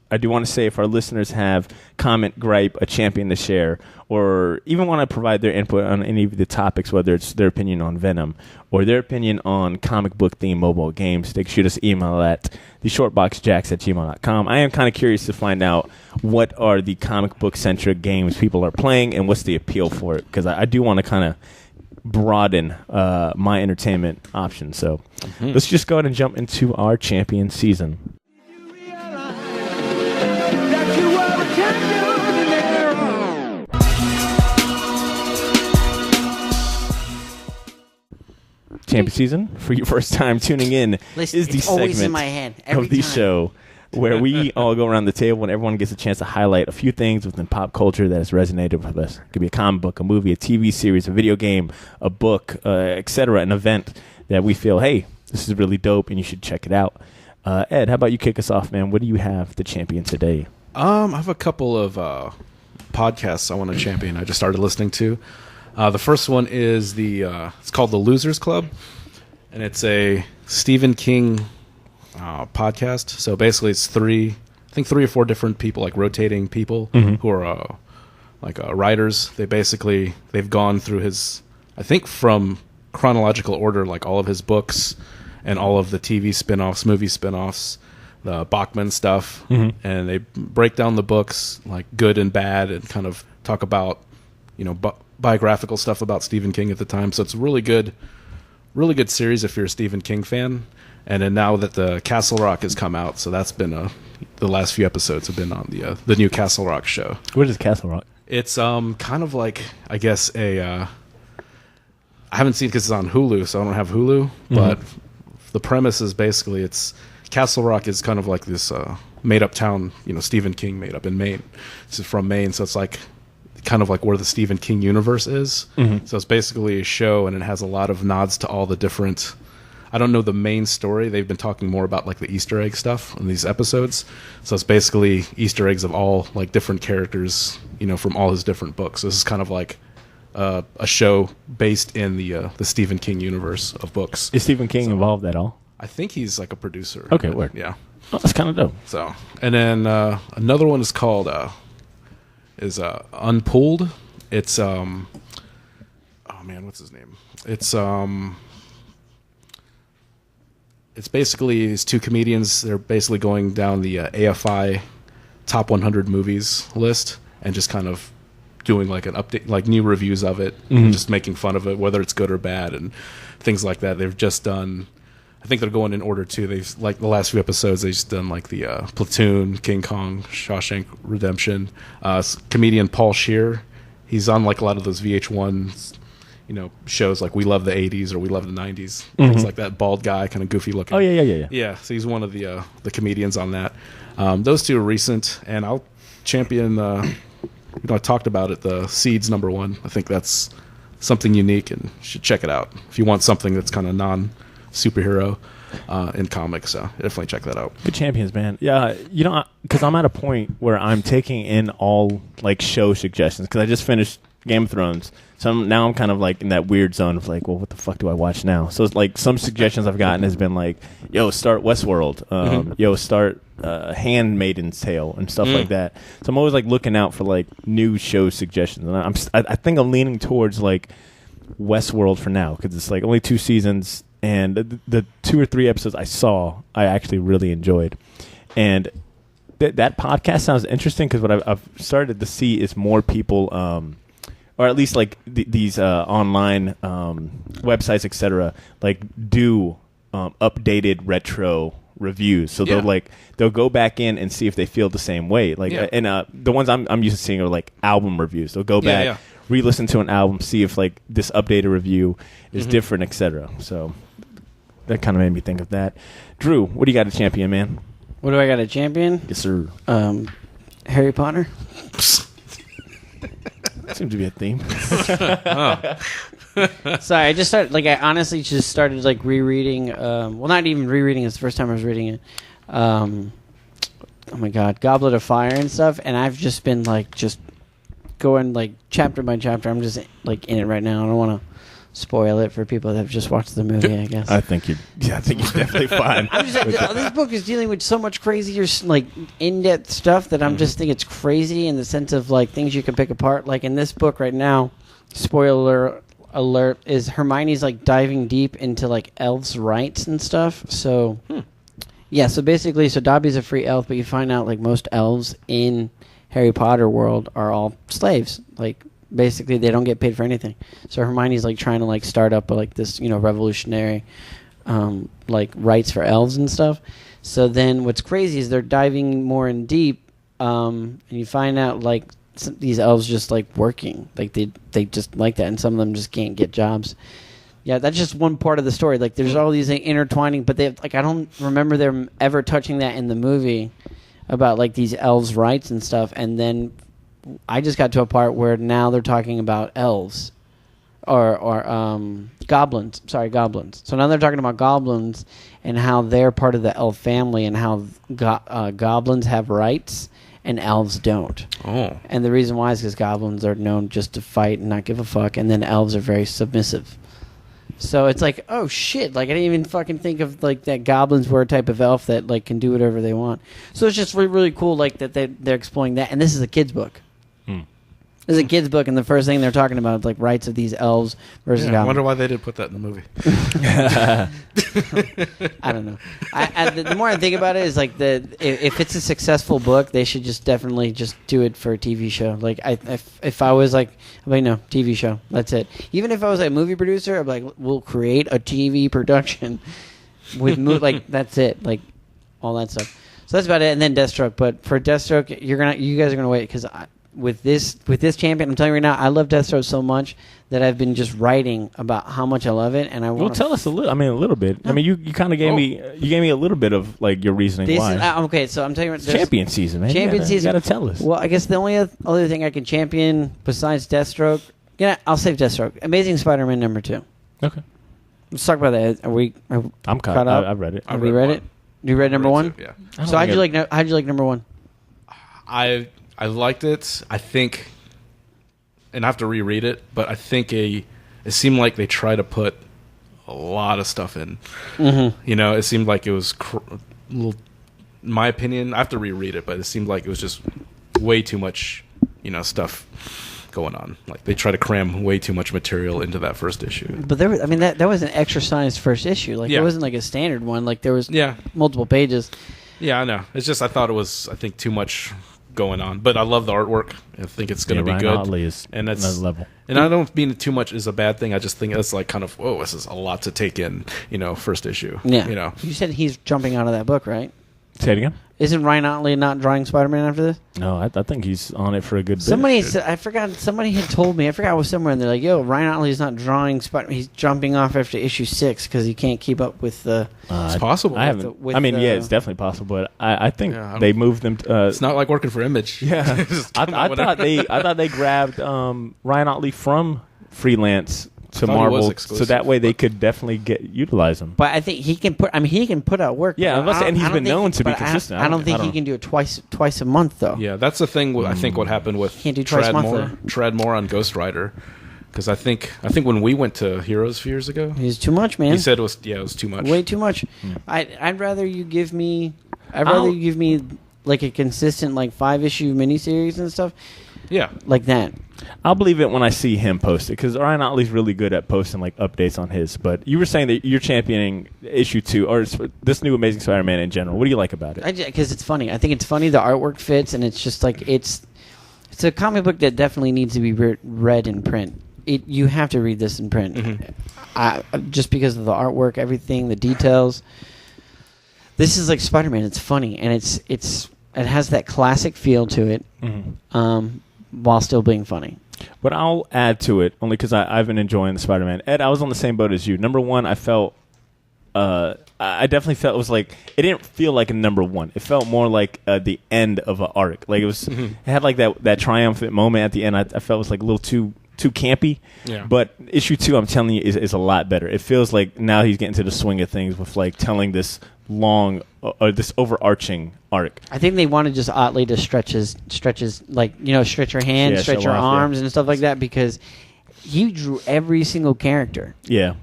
I do want to say if our listeners have comment, gripe, a champion to share, or even want to provide their input on any of the topics, whether it's their opinion on Venom or their opinion on comic book themed mobile games, they can shoot us an email at theshortboxjacks@gmail.com. I am kind of curious to find out what are the comic book centric games people are playing and what's the appeal for it, because I do want to kind of broaden my entertainment options. So let's just go ahead and jump into our champion season. Champion season, for your first time tuning in, Listen, is the it's always segment in my head every of the time. show where we all go around the table and everyone gets a chance to highlight a few things within pop culture that has resonated with us. It could be a comic book, a movie, a TV series, a video game, a book, etc., an event that we feel, hey, this is really dope and you should check it out. Ed, how about you kick us off, man? What do you have to champion today? I have a couple of podcasts I want to champion. I just started listening to. The first one is it's called The Losers Club, and it's a Stephen King podcast. So basically, it's three or four different people, like rotating people who are writers. They've gone through his, I think from chronological order, like all of his books and all of the TV spinoffs, movie spinoffs, the Bachman stuff, and they break down the books, like good and bad, and kind of talk about, biographical stuff about Stephen King at the time. So it's a really good series if you're a Stephen King fan. And then now that the Castle Rock has come out, so that's been the last few episodes have been on the new Castle Rock show. What is Castle Rock? It's kind of like, I guess, I haven't seen it because it's on Hulu, so I don't have Hulu. But the premise is basically it's Castle Rock is kind of like this made up town, Stephen King made up in Maine. This is from Maine, so it's like kind of like where the Stephen King universe is. So it's basically a show, and it has a lot of nods to all the different. I don't know the main story. They've been talking more about like the Easter egg stuff in these episodes. So it's basically Easter eggs of all like different characters, from all his different books. So this is kind of like a show based in the Stephen King universe of books. Is Stephen King involved at all? I think he's like a producer. Okay, but, word. Yeah. Oh, that's kind of dope. So, and then another one is called Unpulled. It's oh man, what's his name? It's basically these two comedians. They're basically going down the AFI top 100 movies list and just kind of doing like an update, like new reviews of it, and just making fun of it, whether it's good or bad, and things like that. They've just done. I think they're going in order too. They've like the last few episodes. They've just done like the Platoon, King Kong, Shawshank Redemption. Comedian Paul Scheer, he's on like a lot of those VH1 shows like We Love the 80s or We Love the 90s, things like that. Bald guy, kind of goofy looking. Oh yeah. Yeah, so he's one of the comedians on that. Those two are recent, and I'll champion. I talked about it. The Seeds #1. I think that's something unique, and you should check it out if you want something that's kind of non-superhero in comics. So definitely check that out. Good champions, man. Yeah, because I'm at a point where I'm taking in all like show suggestions because I just finished Game of Thrones. So now I'm kind of like in that weird zone of like, well, what the fuck do I watch now? So it's like some suggestions I've gotten has been like, yo, start Westworld. Yo, start Handmaid's Tale and stuff like that. So I'm always like looking out for like new show suggestions. And I think I'm leaning towards like Westworld for now because it's like only 2 seasons, and the 2 or 3 episodes I saw, I actually really enjoyed. And that podcast sounds interesting because what I've started to see is more people or at least like these online websites, etc., like do updated retro reviews. So they'll go back in and see if they feel the same way. Like and the ones I'm used to seeing are like album reviews. They'll go back, re-listen to an album, see if like this updated review is different, etc. So that kind of made me think of that. Drew, what do you got to champion, man? What do I got to champion? Yes, sir. Harry Potter. Seems to be a theme. Sorry, I just started. Like, I honestly just started like rereading. Well, not even rereading. It's the first time I was reading it. Oh my God, Goblet of Fire and stuff. And I've just been like just going like chapter by chapter. I'm just like in it right now. I don't want to spoil it for people that have just watched the movie, I guess. I think you're definitely fine. I'm just, this book is dealing with so much crazier, like, in-depth stuff that I'm just think it's crazy in the sense of, like, things you can pick apart. Like, in this book right now, spoiler alert, is Hermione's, like, diving deep into, like, elves' rights and stuff. So, yeah, so basically, Dobby's a free elf, but you find out, like, most elves in Harry Potter world are all slaves. Like, basically, they don't get paid for anything. So Hermione's like trying to like start up like this, revolutionary, like rights for elves and stuff. So then, what's crazy is they're diving more in deep, and you find out like these elves just like working, like they just like that, and some of them just can't get jobs. Yeah, that's just one part of the story. Like, there's all these intertwining, but they like I don't remember them ever touching that in the movie about like these elves' rights and stuff, and then I just got to a part where now they're talking about elves or goblins. Sorry, goblins. So now they're talking about goblins and how they're part of the elf family and how goblins have rights and elves don't. Oh. And the reason why is because goblins are known just to fight and not give a fuck, and then elves are very submissive. So it's like, oh shit, like I didn't even fucking think of like that goblins were a type of elf that like can do whatever they want. So it's just really, really cool like that they're exploring that, and this is a kid's book. This is a kid's book, and the first thing they're talking about is like rights of these elves versus goblins. I wonder why they didn't put that in the movie. I don't know. The more I think about it, is like if it's a successful book, they should just definitely just do it for a TV show. Like if I was like, I'm like, no, TV show. That's it. Even if I was a movie producer, I'm like, we'll create a TV production with like that's it, like all that stuff. So that's about it. And then Deathstroke. But for Deathstroke, you guys are gonna wait because with this champion, I'm telling you right now, I love Deathstroke so much that I've been just writing about how much I love it, and I want. Well, tell us a little. I mean, a little bit. I mean, you kind of gave me a little bit of like your reasoning why. Okay, so I'm telling you, it's champion season, man. Champion season. You gotta tell us. Well, I guess the only other thing I can champion besides Deathstroke, I'll save Deathstroke. Amazing Spider-Man #2. Okay, let's talk about that. I'm caught up. I've read it. Have you read it? You read #1? Yeah. So how'd you like #1? I liked it. I think, and I have to reread it, but I think it seemed like they tried to put a lot of stuff in. Mm-hmm. It seemed like it was, in my opinion, I have to reread it, but it seemed like it was just way too much, stuff going on. Like they try to cram way too much material into that first issue. But that was an exercised first issue. Like it wasn't like a standard one. Like there was multiple pages. Yeah, I know. It's just I thought it was too much going on, but I love the artwork. I think it's going to be good. Otley is and that's another level. And I don't mean too much is a bad thing. I just think it's like kind of this is a lot to take in. First issue. Yeah. You said he's jumping out of that book, right? Say it again. Isn't Ryan Otley not drawing Spider-Man after this? No, I think he's on it for a good bit. Somebody said, I forgot. Somebody had told me. I forgot it was somewhere, and they're like, "Yo, Ryan Otley's not drawing Spider-Man. He's jumping off after issue 6 because he can't keep up with the." It's possible. I haven't. It's definitely possible, but I think they moved them. It's not like working for Image. Yeah, I thought they grabbed Ryan Otley from freelance to Marvel, so that way they could definitely utilize him. But I think he can put out work. Yeah, and he's been known to be consistent. I don't think he can do it twice a month though. Yeah, that's the thing. I think what happened with Treadmore on Ghost Rider, because I think when we went to Heroes a few years ago, he's too much, man. He said it was too much, way too much. I'd rather you give me like a consistent like 5-issue miniseries and stuff. Yeah, like that. I'll believe it when I see him post it, because Ryan Otley's really good at posting like updates on his. But you were saying that you're championing issue 2 or this new Amazing Spider-Man in general. What do you like about it? Because it's funny. I think it's funny. The artwork fits, and it's just like it's it's a comic book that definitely needs to be read in print. You have to read this in print, just because of the artwork, everything, the details. This is like Spider-Man. It's funny, and it has that classic feel to it, while still being funny. But I'll add to it only because I've been enjoying the Spider-Man. Ed, I was on the same boat as you. Number one, I felt. I definitely felt it was like it didn't feel like a number one. It felt more like the end of an arc. Like it was, it had like that triumphant moment at the end. I felt it was like a little too campy. Yeah. But issue 2, I'm telling you, is a lot better. It feels like now he's getting to the swing of things with like telling this long, this overarching arc. I think they wanted just oddly to stretch his like stretch your hands, stretch your arms, and stuff like that because he drew every single character. Yeah.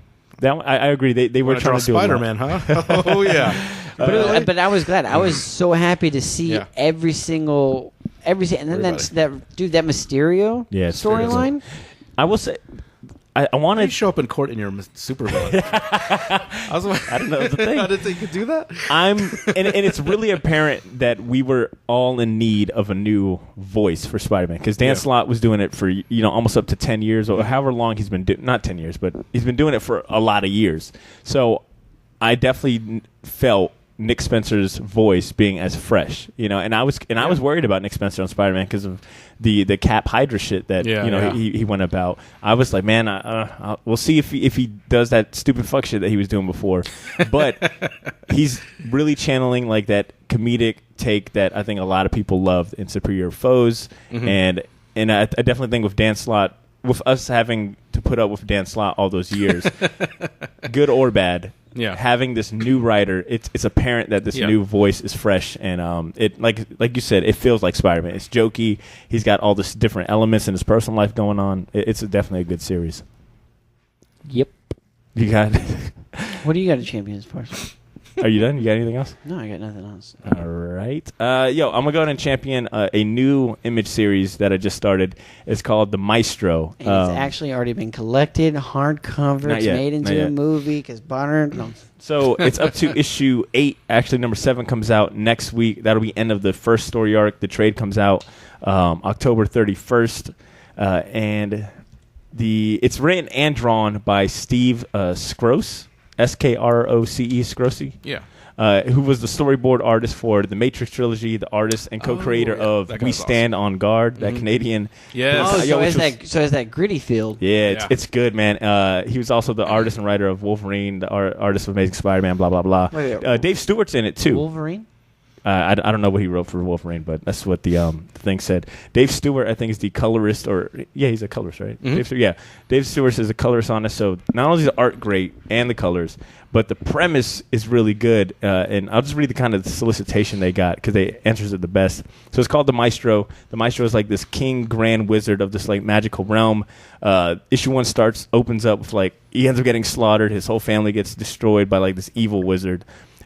I agree. They were trying to do Spider-Man, huh? Oh yeah. But I was glad. I was so happy to see every single, and then that Mysterio storyline. I will say, I wanted to show up in court in your supervillain. I don't know the thing. I didn't think you could do that. And it's really apparent that we were all in need of a new voice for Spider-Man because Dan Slott was doing it for almost up to 10 years or however long he's been doing. Not 10 years, but he's been doing it for a lot of years. So I definitely felt Nick Spencer's voice being as fresh, and I was worried about Nick Spencer on Spider-Man because of the Cap Hydra shit that he went about. I was like, man, we'll see if he does that stupid fuck shit that he was doing before, but he's really channeling like that comedic take that I think a lot of people loved in Superior Foes, and I definitely think with Dan Slott, with us having to put up with Dan Slott all those years, good or bad. Yeah, having this new writer, it's apparent that this new voice is fresh, and it like you said, it feels like Spider-Man. It's jokey. He's got all this different elements in his personal life going on. It's definitely a good series. Yep. You got. What do you got to champion as far? Are you done? You got anything else? No, I got nothing else. All right. I'm going to go ahead and champion a new Image series that I just started. It's called The Maestro. And it's actually already been collected, hardcover. It's made into a movie because Bonner... No. So it's up to issue 8. Actually, number 7 comes out next week. That'll be end of the first story arc. The trade comes out October 31st. And it's written and drawn by Steve Skroce. Skroce, Scroce? Yeah. Who was the storyboard artist for the Matrix trilogy, the artist and co-creator of We Stand on Guard, that Canadian. Yes. So has that gritty feel. Yeah, it's good, man. He was also the artist and writer of Wolverine, the artist of Amazing Spider-Man, blah, blah, blah. Wait, Dave Stewart's in it, too. Wolverine? I don't know what he wrote for Wolverine, but that's what the thing said. Dave Stewart, I think, is the colorist, he's a colorist, right? Dave Stewart is a colorist on this. So not only is the art great and the colors, but the premise is really good. And I'll just read the kind of solicitation they got because they answers it the best. So it's called The Maestro. The Maestro is like this king grand wizard of this like magical realm. Issue 1 opens up with like he ends up getting slaughtered. His whole family gets destroyed by like this evil wizard.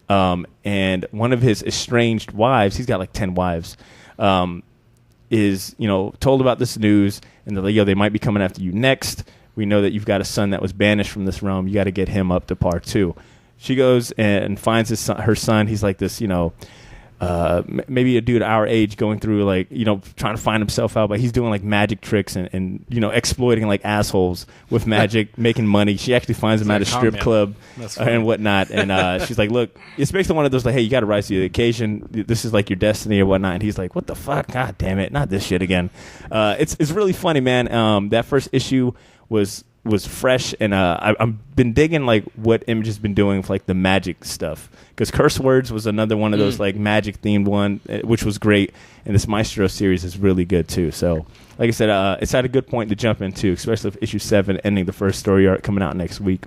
And one of his estranged wives, he's got like 10 wives, is, told about this news, and they're like, they might be coming after you next. We know that you've got a son that was banished from this realm. You got to get him up to par 2. She goes and finds her son. He's like this, maybe a dude our age going through like, trying to find himself out, but he's doing like magic tricks and exploiting like assholes with magic, making money. She actually finds him at a strip club and whatnot. And she's like, look, it's basically one of those like, hey, you got to rise to the occasion. This is like your destiny or whatnot. And he's like, what the fuck? God damn it. Not this shit again. It's really funny, man. That first issue was fresh, and I've been digging like what Image has been doing with like the magic stuff, because Curse Words was another one of those like magic themed one, which was great, and this Maestro series is really good too. So like I said, it's at a good point to jump into, especially with issue 7 ending the first story arc coming out next week.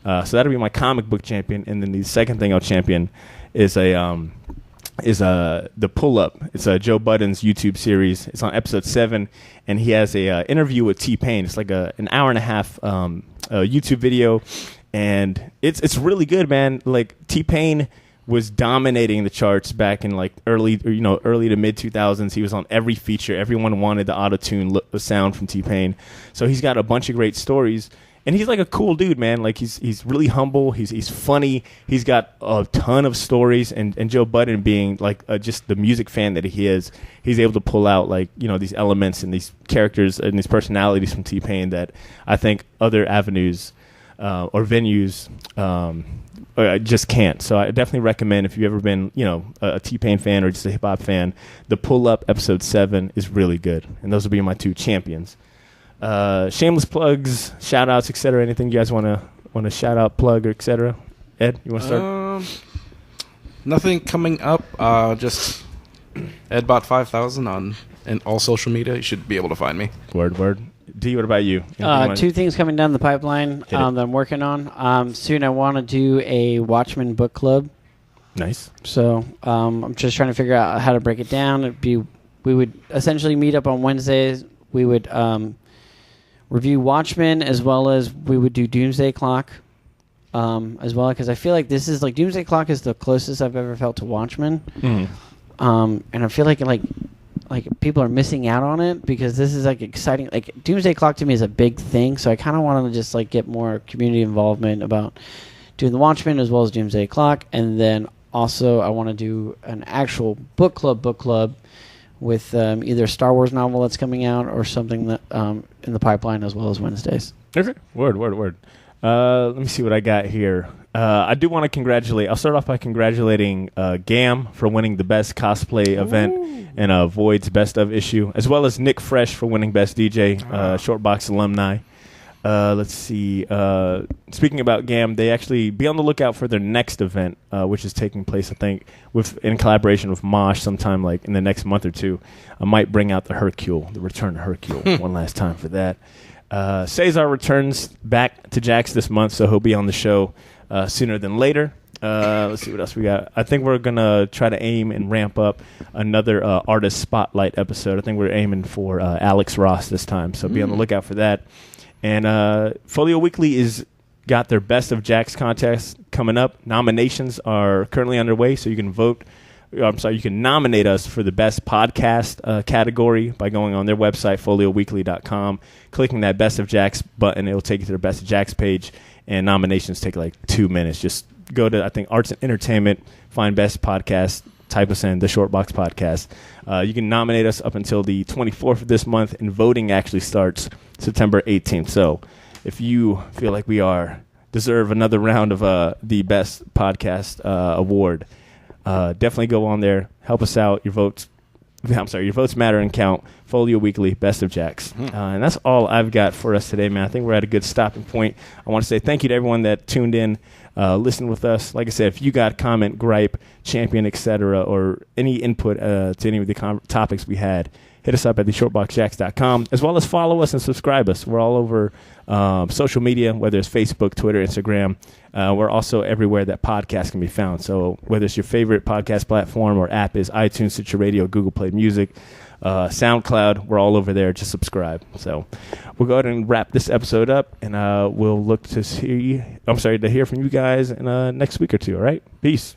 So that'll be my comic book champion, and then the second thing I'll champion is the Pull Up. It's Joe Budden's YouTube series. It's on episode 7, and he has a interview with T-Pain. It's like an hour and a half YouTube video, and it's really good, man. Like T-Pain was dominating the charts back in like early to mid 2000s. He was on every feature. Everyone wanted the auto-tune sound from T-Pain. So he's got a bunch of great stories. and he's like a cool dude, man. Like he's really humble. He's funny. He's got a ton of stories. And Joe Budden being like just the music fan that he is, he's able to pull out like these elements and these characters and these personalities from T-Pain that I think other avenues or venues just can't. So I definitely recommend, if you've ever been a T-Pain fan or just a hip hop fan, the Pull Up episode 7 is really good. And those will be my 2 champions. Shameless plugs, shout outs, etc. Anything you guys want to shout out, plug, or etc. Ed, you want to start? Nothing coming up. Just Edbot5000 on all social media. You should be able to find me. Word. D, what about you? 2 things coming down the pipeline that I'm working on. Soon I want to do a Watchmen book club. Nice. So I'm just trying to figure out how to break it down. We would essentially meet up on Wednesdays. We would review Watchmen, as well as we would do Doomsday Clock as well, because I feel like this is like Doomsday Clock is the closest I've ever felt to Watchmen. And I feel like people are missing out on it, because this is like exciting. Like Doomsday Clock to me is a big thing, so I kind of want to just like get more community involvement about doing the Watchmen as well as Doomsday Clock. And then also I want to do an actual book club with either a Star Wars novel that's coming out or something that in the pipeline, as well as Wednesdays. Okay. Word. Let me see what I got here. I do want to congratulate. I'll start off by congratulating Gam for winning the best cosplay event and Void's best of issue, as well as Nick Fresh for winning best DJ, Shortbox alumni. Let's see. Speaking about GAM, they actually be on the lookout for their next event, which is taking place, I think, in collaboration with Mosh sometime like in the next month or 2. I might bring out the return to Hercule one last time for that. Cesar returns back to Jax this month, so he'll be on the show sooner than later. Let's see what else we got. I think we're going to try to aim and ramp up another artist spotlight episode. I think we're aiming for Alex Ross this time, so be on the lookout for that. And Folio Weekly is got their Best of Jax contest coming up. Nominations are currently underway, so you can vote. You can nominate us for the best podcast category by going on their website, folioweekly.com, clicking that Best of Jax button. It'll take you to their Best of Jax page, and nominations take like 2 minutes. Just go to, I think, Arts and Entertainment, find Best Podcast, type us in, the Shortbox Podcast. You can nominate us up until the 24th of this month, and voting actually starts September 18th. So if you feel like we deserve another round of the Best Podcast award, definitely go on there, help us out. Your votes matter and count. Folio Weekly, Best of Jax. And that's all I've got for us today, man. I think we're at a good stopping point. I want to say thank you to everyone that tuned in, listened with us. Like I said, if you got comment, gripe, champion, etc., or any input to any of the topics we had, hit us up at theshortboxjax.com, as well as follow us and subscribe us. We're all over social media, whether it's Facebook, Twitter, Instagram. We're also everywhere that podcasts can be found. So whether it's your favorite podcast platform or app is iTunes, Stitcher Radio, Google Play Music, SoundCloud, we're all over there. Just subscribe. So we'll go ahead and wrap this episode up, and we'll look to hear from you guys in next week or 2. All right? Peace.